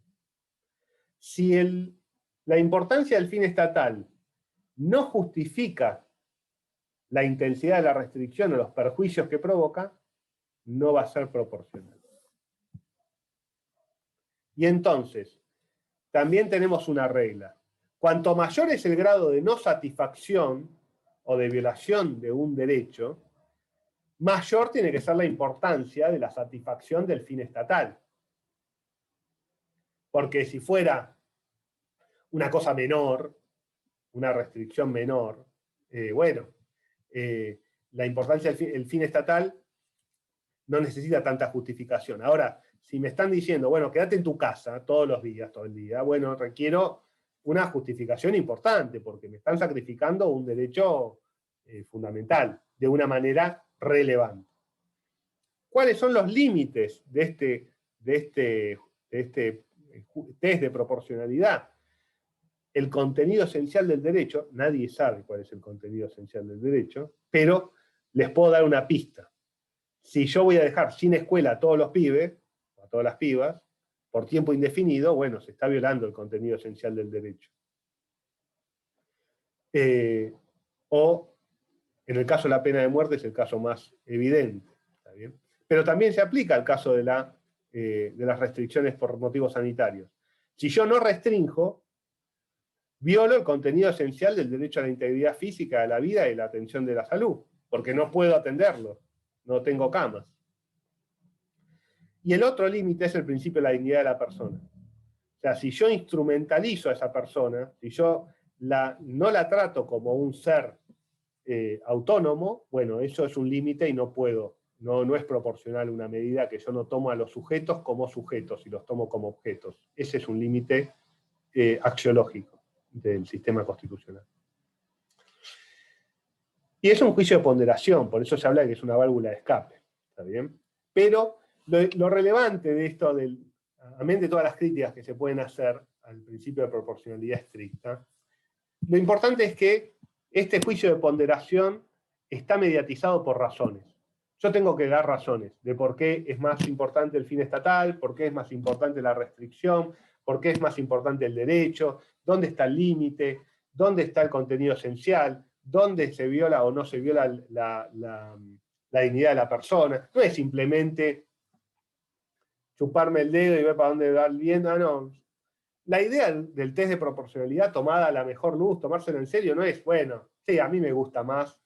Speaker 1: Si la importancia del fin estatal no justifica la intensidad de la restricción o los perjuicios que provoca, no va a ser proporcional. Y entonces, también tenemos una regla. Cuanto mayor es el grado de no satisfacción o de violación de un derecho, mayor tiene que ser la importancia de la satisfacción del fin estatal. Porque si fuera una cosa menor, una restricción menor, la importancia del fin estatal no necesita tanta justificación. Ahora, si me están diciendo, bueno, quédate en tu casa todos los días, todo el día, bueno, requiero una justificación importante, porque me están sacrificando un derecho fundamental, de una manera relevante. ¿Cuáles son los límites de este test de proporcionalidad? El contenido esencial del derecho, nadie sabe cuál es el contenido esencial del derecho, pero les puedo dar una pista. Si yo voy a dejar sin escuela a todos los pibes, o a todas las pibas, por tiempo indefinido, bueno, se está violando el contenido esencial del derecho. O, en el caso de la pena de muerte, es el caso más evidente. ¿Está bien? Pero también se aplica al caso de las restricciones por motivos sanitarios. Si yo no restrinjo, violo el contenido esencial del derecho a la integridad física, a la vida y la atención de la salud, porque no puedo atenderlo, no tengo camas. Y el otro límite es el principio de la dignidad de la persona. O sea, si yo instrumentalizo a esa persona, si yo no la trato como un ser autónomo, bueno, eso es un límite y no puedo, no es proporcional una medida que yo no tomo a los sujetos como sujetos y los tomo como objetos. Ese es un límite axiológico del sistema constitucional. Y es un juicio de ponderación, por eso se habla de que es una válvula de escape, ¿está bien? Pero lo relevante de esto, amén de todas las críticas que se pueden hacer al principio de proporcionalidad estricta, lo importante es que este juicio de ponderación está mediatizado por razones. Yo tengo que dar razones de por qué es más importante el fin estatal, por qué es más importante la restricción, por qué es más importante el derecho, dónde está el límite, dónde está el contenido esencial, dónde se viola o no se viola la dignidad de la persona. No es simplemente chuparme el dedo y ver para dónde va el viento. No. La idea del test de proporcionalidad tomada a la mejor luz, tomárselo en serio, no es, bueno, sí, a mí me gusta más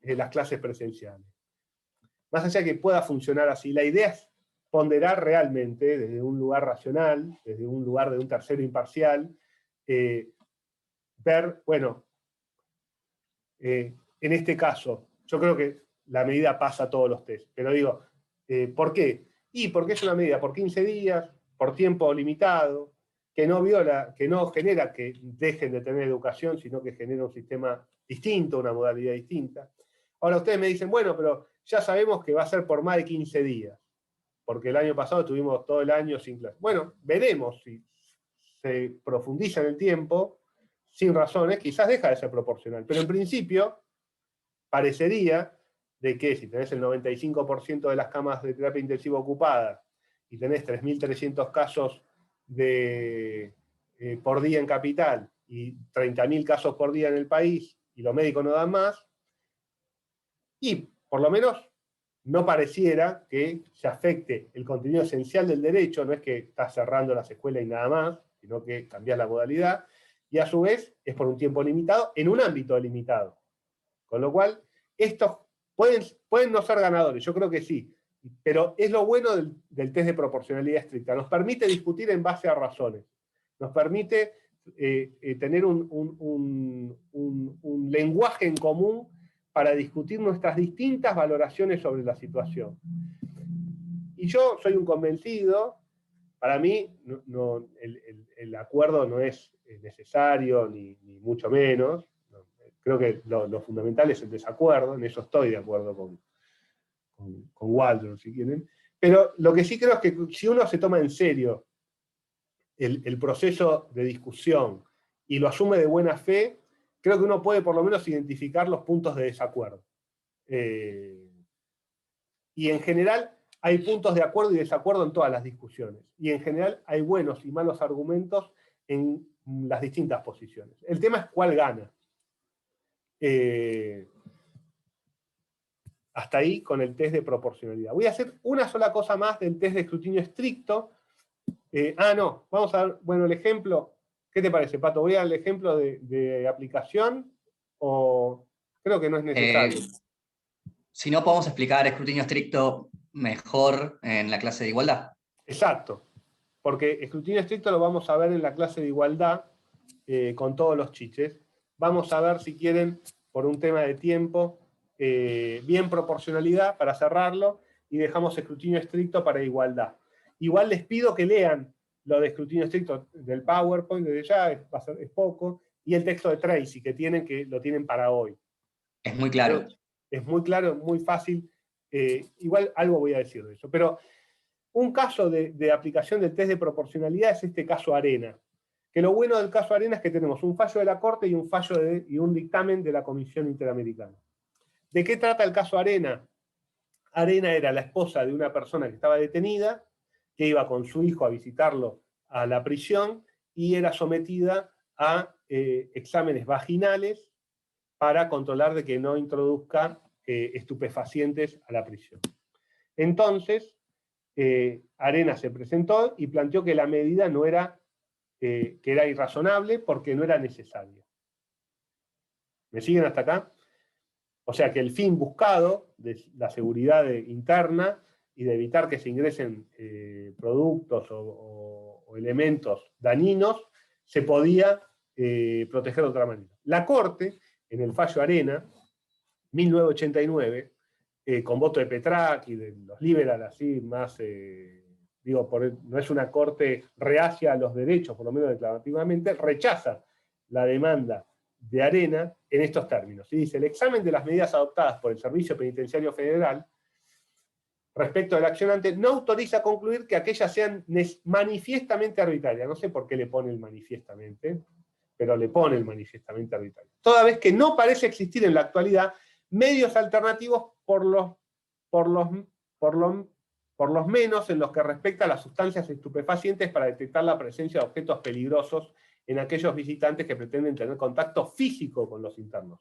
Speaker 1: las clases presenciales. Más allá de que pueda funcionar así, la idea es ponderar realmente desde un lugar racional, desde un lugar de un tercero imparcial, ver, bueno, en este caso, yo creo que la medida pasa todos los test, pero digo, ¿por qué? Y porque es una medida por 15 días, por tiempo limitado, que no viola, que no genera que dejen de tener educación, sino que genera un sistema distinto, una modalidad distinta. Ahora ustedes me dicen, bueno, pero ya sabemos que va a ser por más de 15 días, porque el año pasado tuvimos todo el año sin clase. Bueno, veremos si se profundiza en el tiempo, sin razones, quizás deja de ser proporcional. Pero en principio, parecería de que si tenés el 95% de las camas de terapia intensiva ocupadas y tenés 3.300 casos por día en Capital y 30.000 casos por día en el país, y los médicos no dan más, y por lo menos no pareciera que se afecte el contenido esencial del derecho, no es que estás cerrando las escuelas y nada más, sino que cambiás la modalidad, y a su vez es por un tiempo limitado en un ámbito limitado. Con lo cual, estos pueden no ser ganadores, yo creo que sí, pero es lo bueno del test de proporcionalidad estricta. Nos permite discutir en base a razones, nos permite tener un lenguaje en común para discutir nuestras distintas valoraciones sobre la situación. Y yo soy un convencido, para mí el acuerdo no es necesario, ni mucho menos. Creo que lo fundamental es el desacuerdo, en eso estoy de acuerdo con Waldron, si quieren. Pero lo que sí creo es que si uno se toma en serio el proceso de discusión y lo asume de buena fe, creo que uno puede por lo menos identificar los puntos de desacuerdo. Y en general hay puntos de acuerdo y desacuerdo en todas las discusiones. Y en general hay buenos y malos argumentos en las distintas posiciones. El tema es cuál gana. Hasta ahí con el test de proporcionalidad. Voy a hacer una sola cosa más del test de escrutinio estricto. No, vamos a ver, bueno, el ejemplo, ¿qué te parece, Pato? ¿Voy al ejemplo de aplicación o creo que no es necesario?
Speaker 2: Si no, podemos explicar escrutinio estricto mejor en la clase de igualdad.
Speaker 1: Exacto, porque escrutinio estricto lo vamos a ver en la clase de igualdad con todos los chiches. Vamos a ver, si quieren, por un tema de tiempo, bien proporcionalidad para cerrarlo, y dejamos escrutinio estricto para igualdad. Igual les pido que lean lo de escrutinio estricto del PowerPoint, desde ya es poco, y el texto de Tracy, que lo tienen para hoy.
Speaker 2: Es muy claro.
Speaker 1: Es muy claro, muy fácil. Igual algo voy a decir de eso. Pero un caso de aplicación del test de proporcionalidad es este caso Arena. Que lo bueno del caso Arena es que tenemos un fallo de la Corte y un dictamen de la Comisión Interamericana. ¿De qué trata el caso Arena? Arena era la esposa de una persona que estaba detenida, que iba con su hijo a visitarlo a la prisión y era sometida a exámenes vaginales para controlar de que no introduzca estupefacientes a la prisión. Entonces, Arena se presentó y planteó que la medida no era, que era irrazonable porque no era necesaria. ¿Me siguen hasta acá? O sea que el fin buscado de la seguridad interna y de evitar que se ingresen productos o elementos dañinos, se podía proteger de otra manera. La Corte, en el fallo Arena, 1989, con voto de Petrac y de los liberales, así más, no es una corte reacia a los derechos, por lo menos declarativamente, rechaza la demanda de Arena en estos términos. Y dice: el examen de las medidas adoptadas por el Servicio Penitenciario Federal respecto del accionante no autoriza concluir que aquellas sean manifiestamente arbitrarias. No sé por qué le pone el manifiestamente, pero le pone el manifiestamente arbitrario. Toda vez que no parece existir en la actualidad medios alternativos por los menos en los que respecta a las sustancias estupefacientes para detectar la presencia de objetos peligrosos en aquellos visitantes que pretenden tener contacto físico con los internos.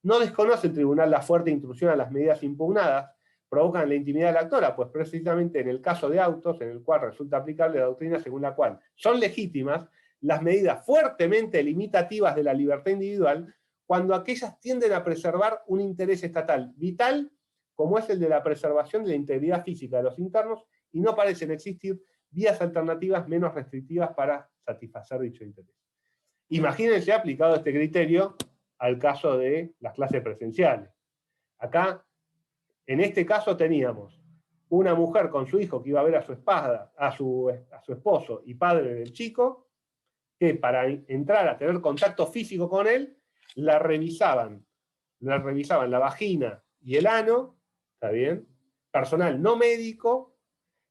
Speaker 1: No desconoce el tribunal la fuerte intrusión a las medidas impugnadas, provocan la intimidad de la actora, pues precisamente en el caso de autos, en el cual resulta aplicable la doctrina según la cual son legítimas las medidas fuertemente limitativas de la libertad individual cuando aquellas tienden a preservar un interés estatal vital, como es el de la preservación de la integridad física de los internos, y no parecen existir vías alternativas menos restrictivas para satisfacer dicho interés. Imagínense aplicado este criterio al caso de las clases presenciales. Acá, en este caso, teníamos una mujer con su hijo que iba a ver a su esposo y padre del chico, que para entrar a tener contacto físico con él, la revisaban la vagina y el ano, ¿está bien? Personal no médico,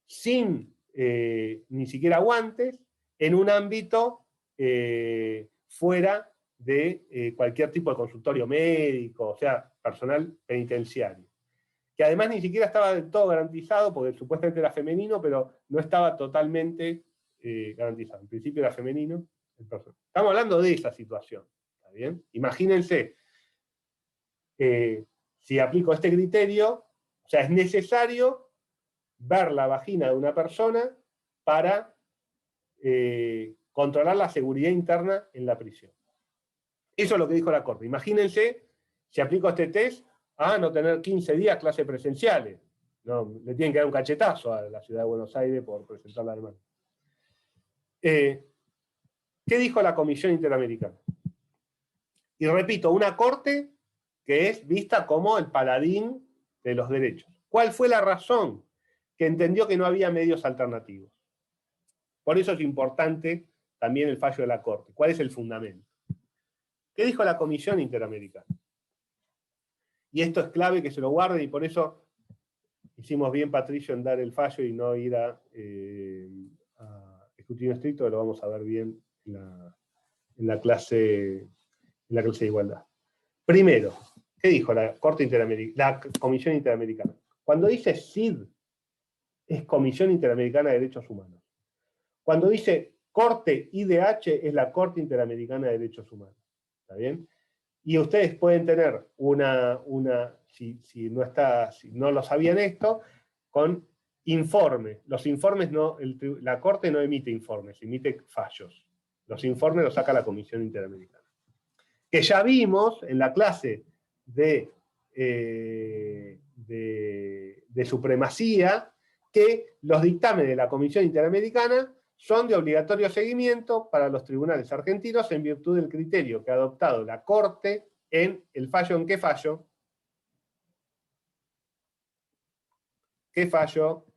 Speaker 1: sin ni siquiera guantes, en un ámbito fuera de cualquier tipo de consultorio médico, o sea, personal penitenciario. Que además ni siquiera estaba del todo garantizado, porque supuestamente era femenino, pero no estaba totalmente garantizado. En principio era femenino. Estamos hablando de esa situación, ¿está bien? Imagínense, si aplico este criterio, o sea, es necesario ver la vagina de una persona para controlar la seguridad interna en la prisión. Eso es lo que dijo la Corte. Imagínense, si aplico este test, a no tener 15 días clases presenciales. No, le tienen que dar un cachetazo a la Ciudad de Buenos Aires por presentar la demanda. ¿Qué dijo la Comisión Interamericana? Y repito, una Corte que es vista como el paladín de los derechos. ¿Cuál fue la razón? Que entendió que no había medios alternativos. Por eso es importante también el fallo de la Corte. ¿Cuál es el fundamento? ¿Qué dijo la Comisión Interamericana? Y esto es clave que se lo guarden, y por eso hicimos bien, Patricio, en dar el fallo y no ir a escrutinio estricto, que lo vamos a ver bien en la clase de igualdad. Primero, ¿qué dijo la Comisión Interamericana? Cuando dice CID, es Comisión Interamericana de Derechos Humanos. Cuando dice Corte IDH, es la Corte Interamericana de Derechos Humanos. ¿Está bien? Y ustedes pueden tener si no lo sabían esto, con informe. Los informes la Corte no emite informes, emite fallos. Los informes los saca la Comisión Interamericana. Que ya vimos en la clase de supremacía, que los dictámenes de la Comisión Interamericana son de obligatorio seguimiento para los tribunales argentinos en virtud del criterio que ha adoptado la Corte en el fallo. ¿En qué fallo? ¿Qué fallo?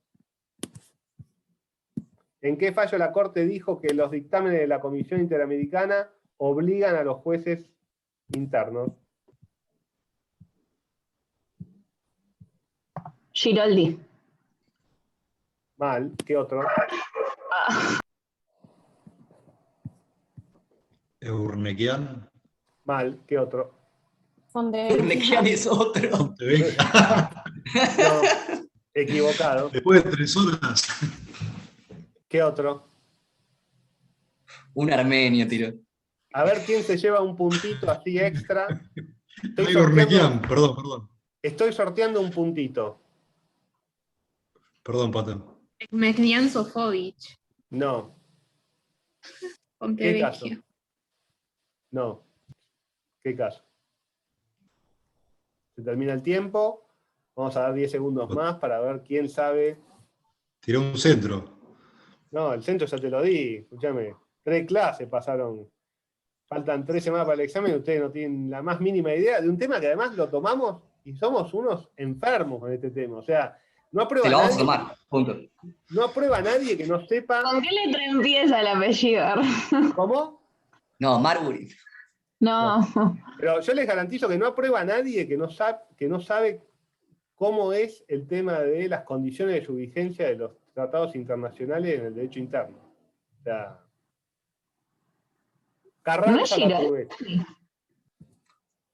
Speaker 1: ¿En qué fallo la Corte dijo que los dictámenes de la Comisión Interamericana obligan a los jueces internos?
Speaker 4: Giroldi.
Speaker 1: Mal. ¿Qué otro?
Speaker 5: Urnequian.
Speaker 1: Mal. ¿Qué otro?
Speaker 2: Urnequian es otro.
Speaker 1: No, equivocado.
Speaker 5: Después de 3 horas.
Speaker 1: ¿Qué otro?
Speaker 2: Un armenio, tiro.
Speaker 1: A ver quién se lleva un puntito así extra.
Speaker 5: Urnequian, perdón.
Speaker 1: Estoy sorteando un puntito.
Speaker 5: Perdón, Pato.
Speaker 6: Meknian Sofovich.
Speaker 1: No.
Speaker 6: Pontevecchio.
Speaker 1: ¿Qué caso? No. ¿Qué caso? Se termina el tiempo. Vamos a dar 10 segundos más para ver quién sabe.
Speaker 5: Tiró un centro.
Speaker 1: No, el centro ya te lo di. Escúchame. 3 clases pasaron. Faltan 3 semanas para el examen y ustedes no tienen la más mínima idea de un tema que además lo tomamos y somos unos enfermos con este tema. O sea, no aprueba
Speaker 2: Te lo vamos a
Speaker 1: nadie,
Speaker 2: tomar, punto.
Speaker 1: no aprueba nadie que no sepa.
Speaker 4: ¿Con qué letra empieza el apellido?
Speaker 1: ¿Cómo?
Speaker 2: No, Marbury.
Speaker 4: No.
Speaker 1: Pero yo les garantizo que no aprueba nadie que no sabe cómo es el tema de las condiciones de su vigencia de los tratados internacionales en el derecho interno. O sea, Carranza
Speaker 4: No es
Speaker 1: Latrugués.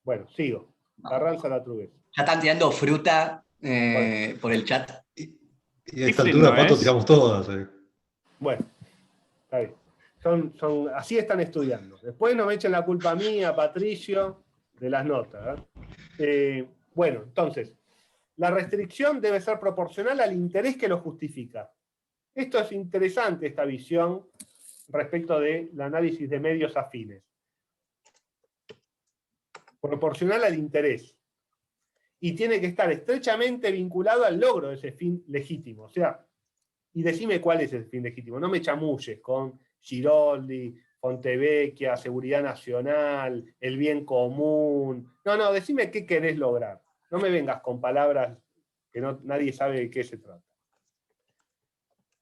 Speaker 1: Bueno, sigo. Carranza Latrugués.
Speaker 2: Ya están tirando fruta por el chat.
Speaker 5: Y a esta altura,
Speaker 7: ¿no
Speaker 5: Pato,
Speaker 7: es?
Speaker 5: tiramos todas.
Speaker 1: Bueno, está bien. Así están estudiando. Después no me echen la culpa a mí, a Patricio, de las notas. Bueno, entonces, la restricción debe ser proporcional al interés que lo justifica. Esto es interesante, esta visión respecto del análisis de medios afines. Proporcional al interés. Y tiene que estar estrechamente vinculado al logro de ese fin legítimo. O sea, y decime cuál es el fin legítimo. No me chamulles con Giroldi, Pontevecchia, seguridad nacional, el bien común. No, decime qué querés lograr. No me vengas con palabras que nadie sabe de qué se trata.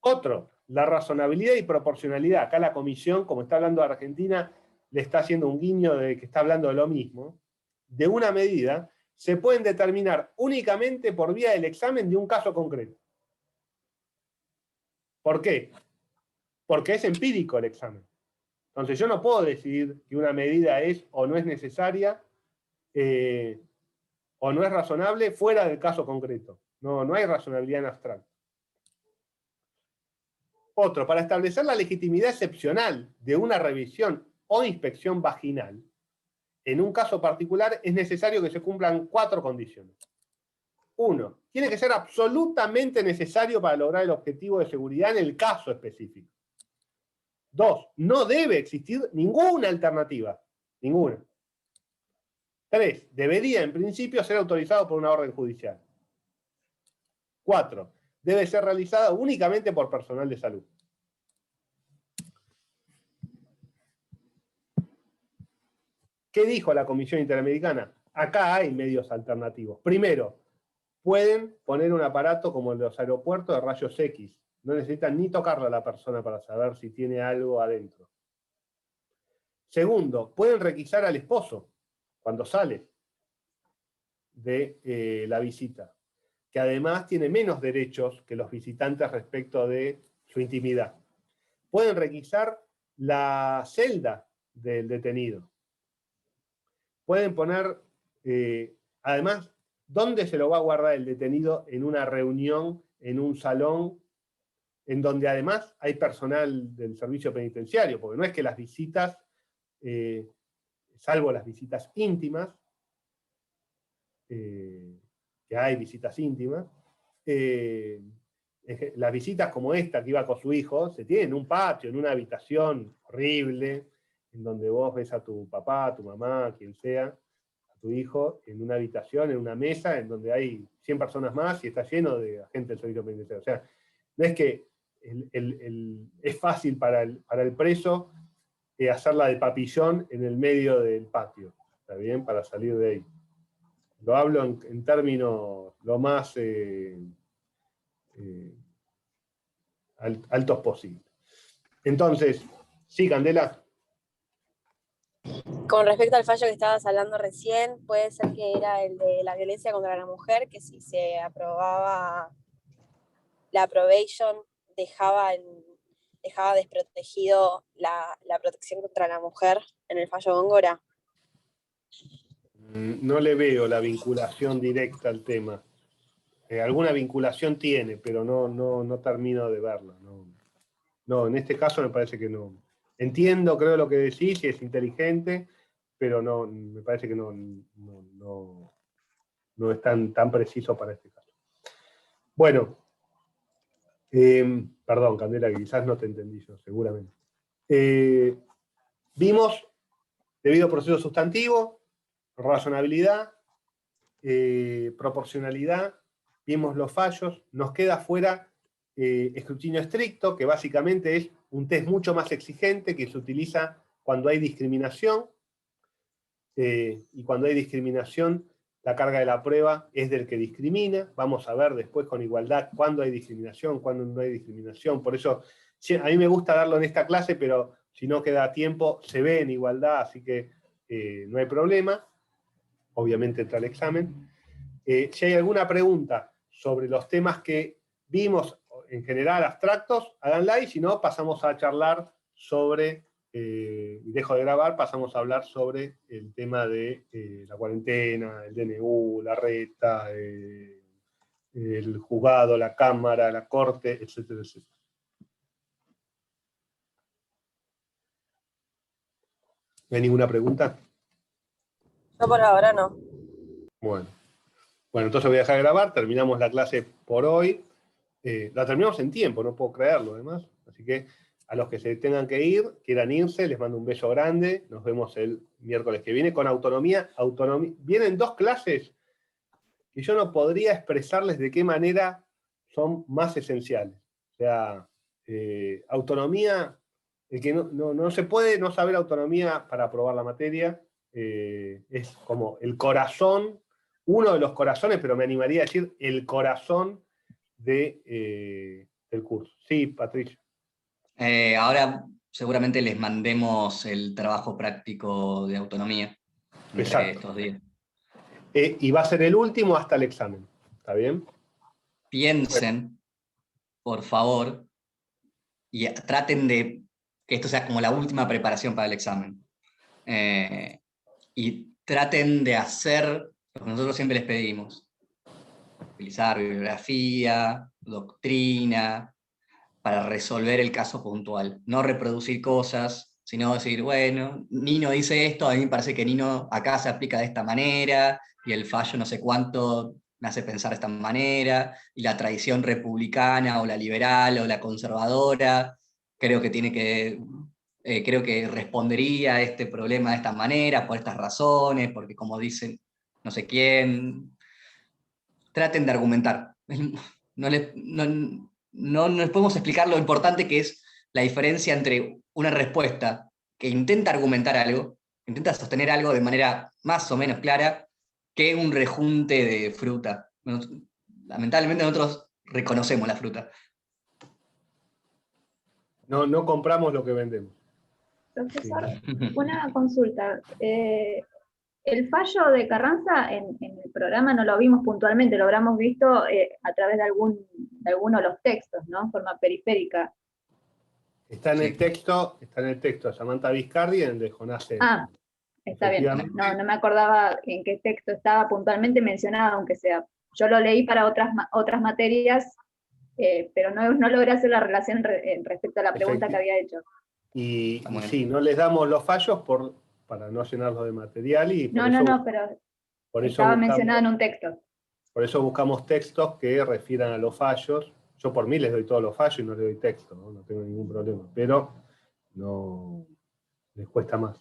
Speaker 1: Otro, la razonabilidad y proporcionalidad. Acá la comisión, como está hablando de Argentina, le está haciendo un guiño de que está hablando de lo mismo. De una medida se pueden determinar únicamente por vía del examen de un caso concreto. ¿Por qué? Porque es empírico el examen. Entonces yo no puedo decidir que una medida es o no es necesaria o no es razonable fuera del caso concreto. No hay razonabilidad en abstracto. Otro, para establecer la legitimidad excepcional de una revisión o inspección vaginal, en un caso particular es necesario que se cumplan 4 condiciones. 1. Tiene que ser absolutamente necesario para lograr el objetivo de seguridad en el caso específico. 2, no debe existir ninguna alternativa. Ninguna. 3, debería en principio ser autorizado por una orden judicial. 4, debe ser realizada únicamente por personal de salud. ¿Qué dijo la Comisión Interamericana? Acá hay medios alternativos. Primero, pueden poner un aparato como el de los aeropuertos de rayos X. No necesitan ni tocarlo a la persona para saber si tiene algo adentro. Segundo, pueden requisar al esposo cuando sale de la visita, que además tiene menos derechos que los visitantes respecto de su intimidad. Pueden requisar la celda del detenido. Pueden poner, además, ¿dónde se lo va a guardar el detenido en una reunión, en un salón, en donde además hay personal del servicio penitenciario? Porque no es que las visitas, salvo las visitas íntimas, que hay visitas íntimas, las visitas como esta que iba con su hijo, se tienen en un patio, en una habitación horrible, en donde vos ves a tu papá, a tu mamá, quien sea, a tu hijo, en una habitación, en una mesa, en donde hay 100 personas más y está lleno de agentes del servicio penitenciario. O sea, no es que es fácil para el preso hacerla de papillón en el medio del patio, ¿está bien? Para salir de ahí. Lo hablo en términos lo más altos posibles. Entonces, sí, Candela.
Speaker 7: Con respecto al fallo que estabas hablando recién, puede ser que era el de la violencia contra la mujer, que si se aprobaba la probation dejaba desprotegido la protección contra la mujer en el fallo Góngora.
Speaker 1: No le veo la vinculación directa al tema. Alguna vinculación tiene, pero no termino de verla. No, en este caso me parece que no. Entiendo, creo lo que decís, y es inteligente, pero no, me parece que no es tan preciso para este caso. Bueno, perdón, Candela, que quizás no te entendí yo, seguramente. Vimos debido proceso sustantivo, razonabilidad, proporcionalidad, vimos los fallos, nos queda fuera escrutinio estricto, que básicamente es un test mucho más exigente que se utiliza cuando hay discriminación, y cuando hay discriminación, la carga de la prueba es del que discrimina. Vamos a ver después con igualdad cuándo hay discriminación, cuándo no hay discriminación. Por eso, a mí me gusta darlo en esta clase, pero si no queda tiempo, se ve en igualdad, así que no hay problema. Obviamente entra el examen. Si hay alguna pregunta sobre los temas que vimos, en general abstractos, háganla, y si no, pasamos a charlar sobre, y dejo de grabar, pasamos a hablar sobre el tema de la cuarentena, el DNU, la reta, el juzgado, la cámara, la corte, etcétera, etcétera. ¿No hay ninguna pregunta?
Speaker 7: Yo por ahora no.
Speaker 1: Bueno, entonces voy a dejar de grabar, terminamos la clase por hoy. La terminamos en tiempo, no puedo creerlo además. Así que a los que se tengan que ir, quieran irse, les mando un beso grande. Nos vemos el miércoles que viene con autonomía. Vienen 2 clases que yo no podría expresarles de qué manera son más esenciales. O sea, autonomía, el que no se puede no saber autonomía para aprobar la materia, es como el corazón, uno de los corazones, pero me animaría a decir el corazón del curso. Sí, Patricia.
Speaker 2: Ahora seguramente les mandemos el trabajo práctico de autonomía entre estos días.
Speaker 1: Y va a ser el último hasta el examen. ¿Está bien?
Speaker 2: Piensen, por favor, y traten de que esto sea como la última preparación para el examen. Y traten de hacer lo que nosotros siempre les pedimos. Utilizar bibliografía, doctrina, para resolver el caso puntual. No reproducir cosas, sino decir, bueno, Nino dice esto, a mí me parece que Nino acá se aplica de esta manera, y el fallo no sé cuánto me hace pensar de esta manera, y la tradición republicana, o la liberal, o la conservadora, creo que tiene que creo que respondería a este problema de esta manera, por estas razones, porque como dicen no sé quién, traten de argumentar. No les podemos explicar lo importante que es la diferencia entre una respuesta que intenta argumentar algo, intenta sostener algo de manera más o menos clara, que un rejunte de fruta. Lamentablemente nosotros reconocemos la fruta.
Speaker 1: No compramos lo que vendemos.
Speaker 8: Profesor,
Speaker 1: Sí.
Speaker 8: una consulta. El fallo de Carranza en el programa no lo vimos puntualmente, lo habremos visto a través de alguno de los textos, ¿no? En forma periférica.
Speaker 1: Está en el texto de Samantha Viscardi y en el de Jonás Sen.
Speaker 8: Ah, está bien. No me acordaba en qué texto estaba puntualmente mencionado, aunque sea. Yo lo leí para otras materias, pero no logré hacer la relación respecto a la pregunta que había hecho.
Speaker 1: Y sí, no les damos los fallos para no llenarlos de material. Y
Speaker 8: pero
Speaker 1: por eso
Speaker 8: estaba mencionado en un texto.
Speaker 1: Por eso buscamos textos que refieran a los fallos. Yo por mí les doy todos los fallos y no les doy texto, no tengo ningún problema, pero no les cuesta más.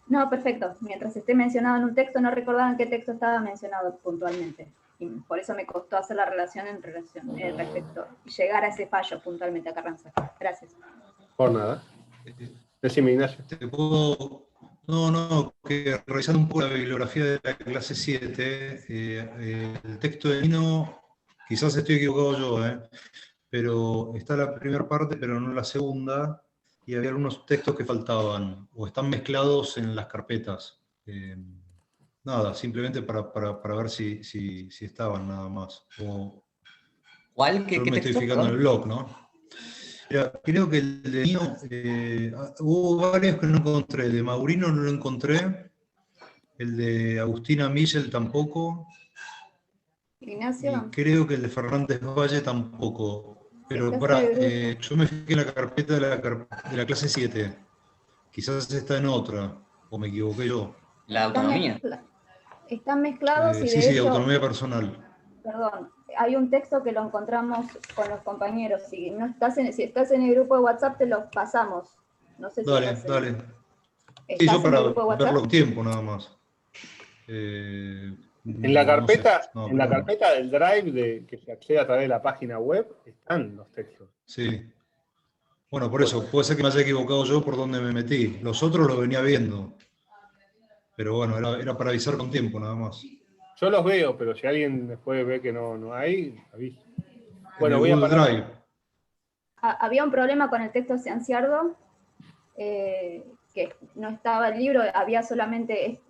Speaker 8: No, perfecto. Mientras esté mencionado en un texto, no recordaba en qué texto estaba mencionado puntualmente. Y por eso me costó hacer la relación respecto y llegar a ese fallo puntualmente a Carranza. Gracias.
Speaker 1: Por nada. Decime, Ignacio.
Speaker 5: ¿Te puedo...? Que revisando un poco la bibliografía de la clase 7, el texto de Nino, quizás estoy equivocado yo, pero está la primera parte, pero no la segunda, y había algunos textos que faltaban, o están mezclados en las carpetas. Nada, simplemente para ver si estaban nada más.
Speaker 2: ¿Cuál?
Speaker 5: Yo
Speaker 2: ¿Qué
Speaker 5: me estoy
Speaker 2: texto?
Speaker 5: fijando en el blog, ¿no? Mira, creo que el de Nino, hubo varios que no encontré. El de Maurino no lo encontré. El de Agustina Michel tampoco.
Speaker 8: Ignacio.
Speaker 5: Y creo que el de Fernández Valle tampoco. Pero yo me fijé en la carpeta de la clase 7. Quizás está en otra, o me equivoqué yo.
Speaker 2: La autonomía.
Speaker 8: Están mezclados y de
Speaker 5: sí,
Speaker 8: hecho,
Speaker 5: autonomía personal.
Speaker 8: Perdón, hay un texto que lo encontramos con los compañeros. Si estás en el grupo de WhatsApp, te lo pasamos. No sé si
Speaker 5: Dale. Sí, yo para verlo con tiempo nada más.
Speaker 1: En la carpeta del Drive que se accede a través de la página web están los textos.
Speaker 5: Sí. Bueno, por eso, puede ser que me haya equivocado yo por donde me metí. Los otros los venía viendo. Pero bueno, era para avisar con tiempo nada más.
Speaker 1: Yo los veo, pero si alguien después ve que no hay, avisa.
Speaker 5: Bueno, voy a parar. Drive.
Speaker 8: Había un problema con el texto Cianciardo, que no estaba el libro, había solamente,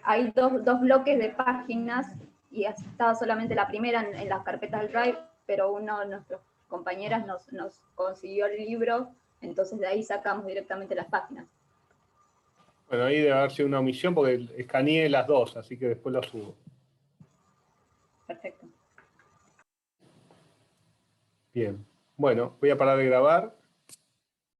Speaker 8: hay dos bloques de páginas y estaba solamente la primera en las carpetas del Drive, pero uno de nuestros compañeras nos consiguió el libro, entonces de ahí sacamos directamente las páginas.
Speaker 1: Bueno, ahí debe haber sido una omisión porque escaneé las dos, así que después lo subo.
Speaker 8: Perfecto.
Speaker 1: Bien. Bueno, voy a parar de grabar.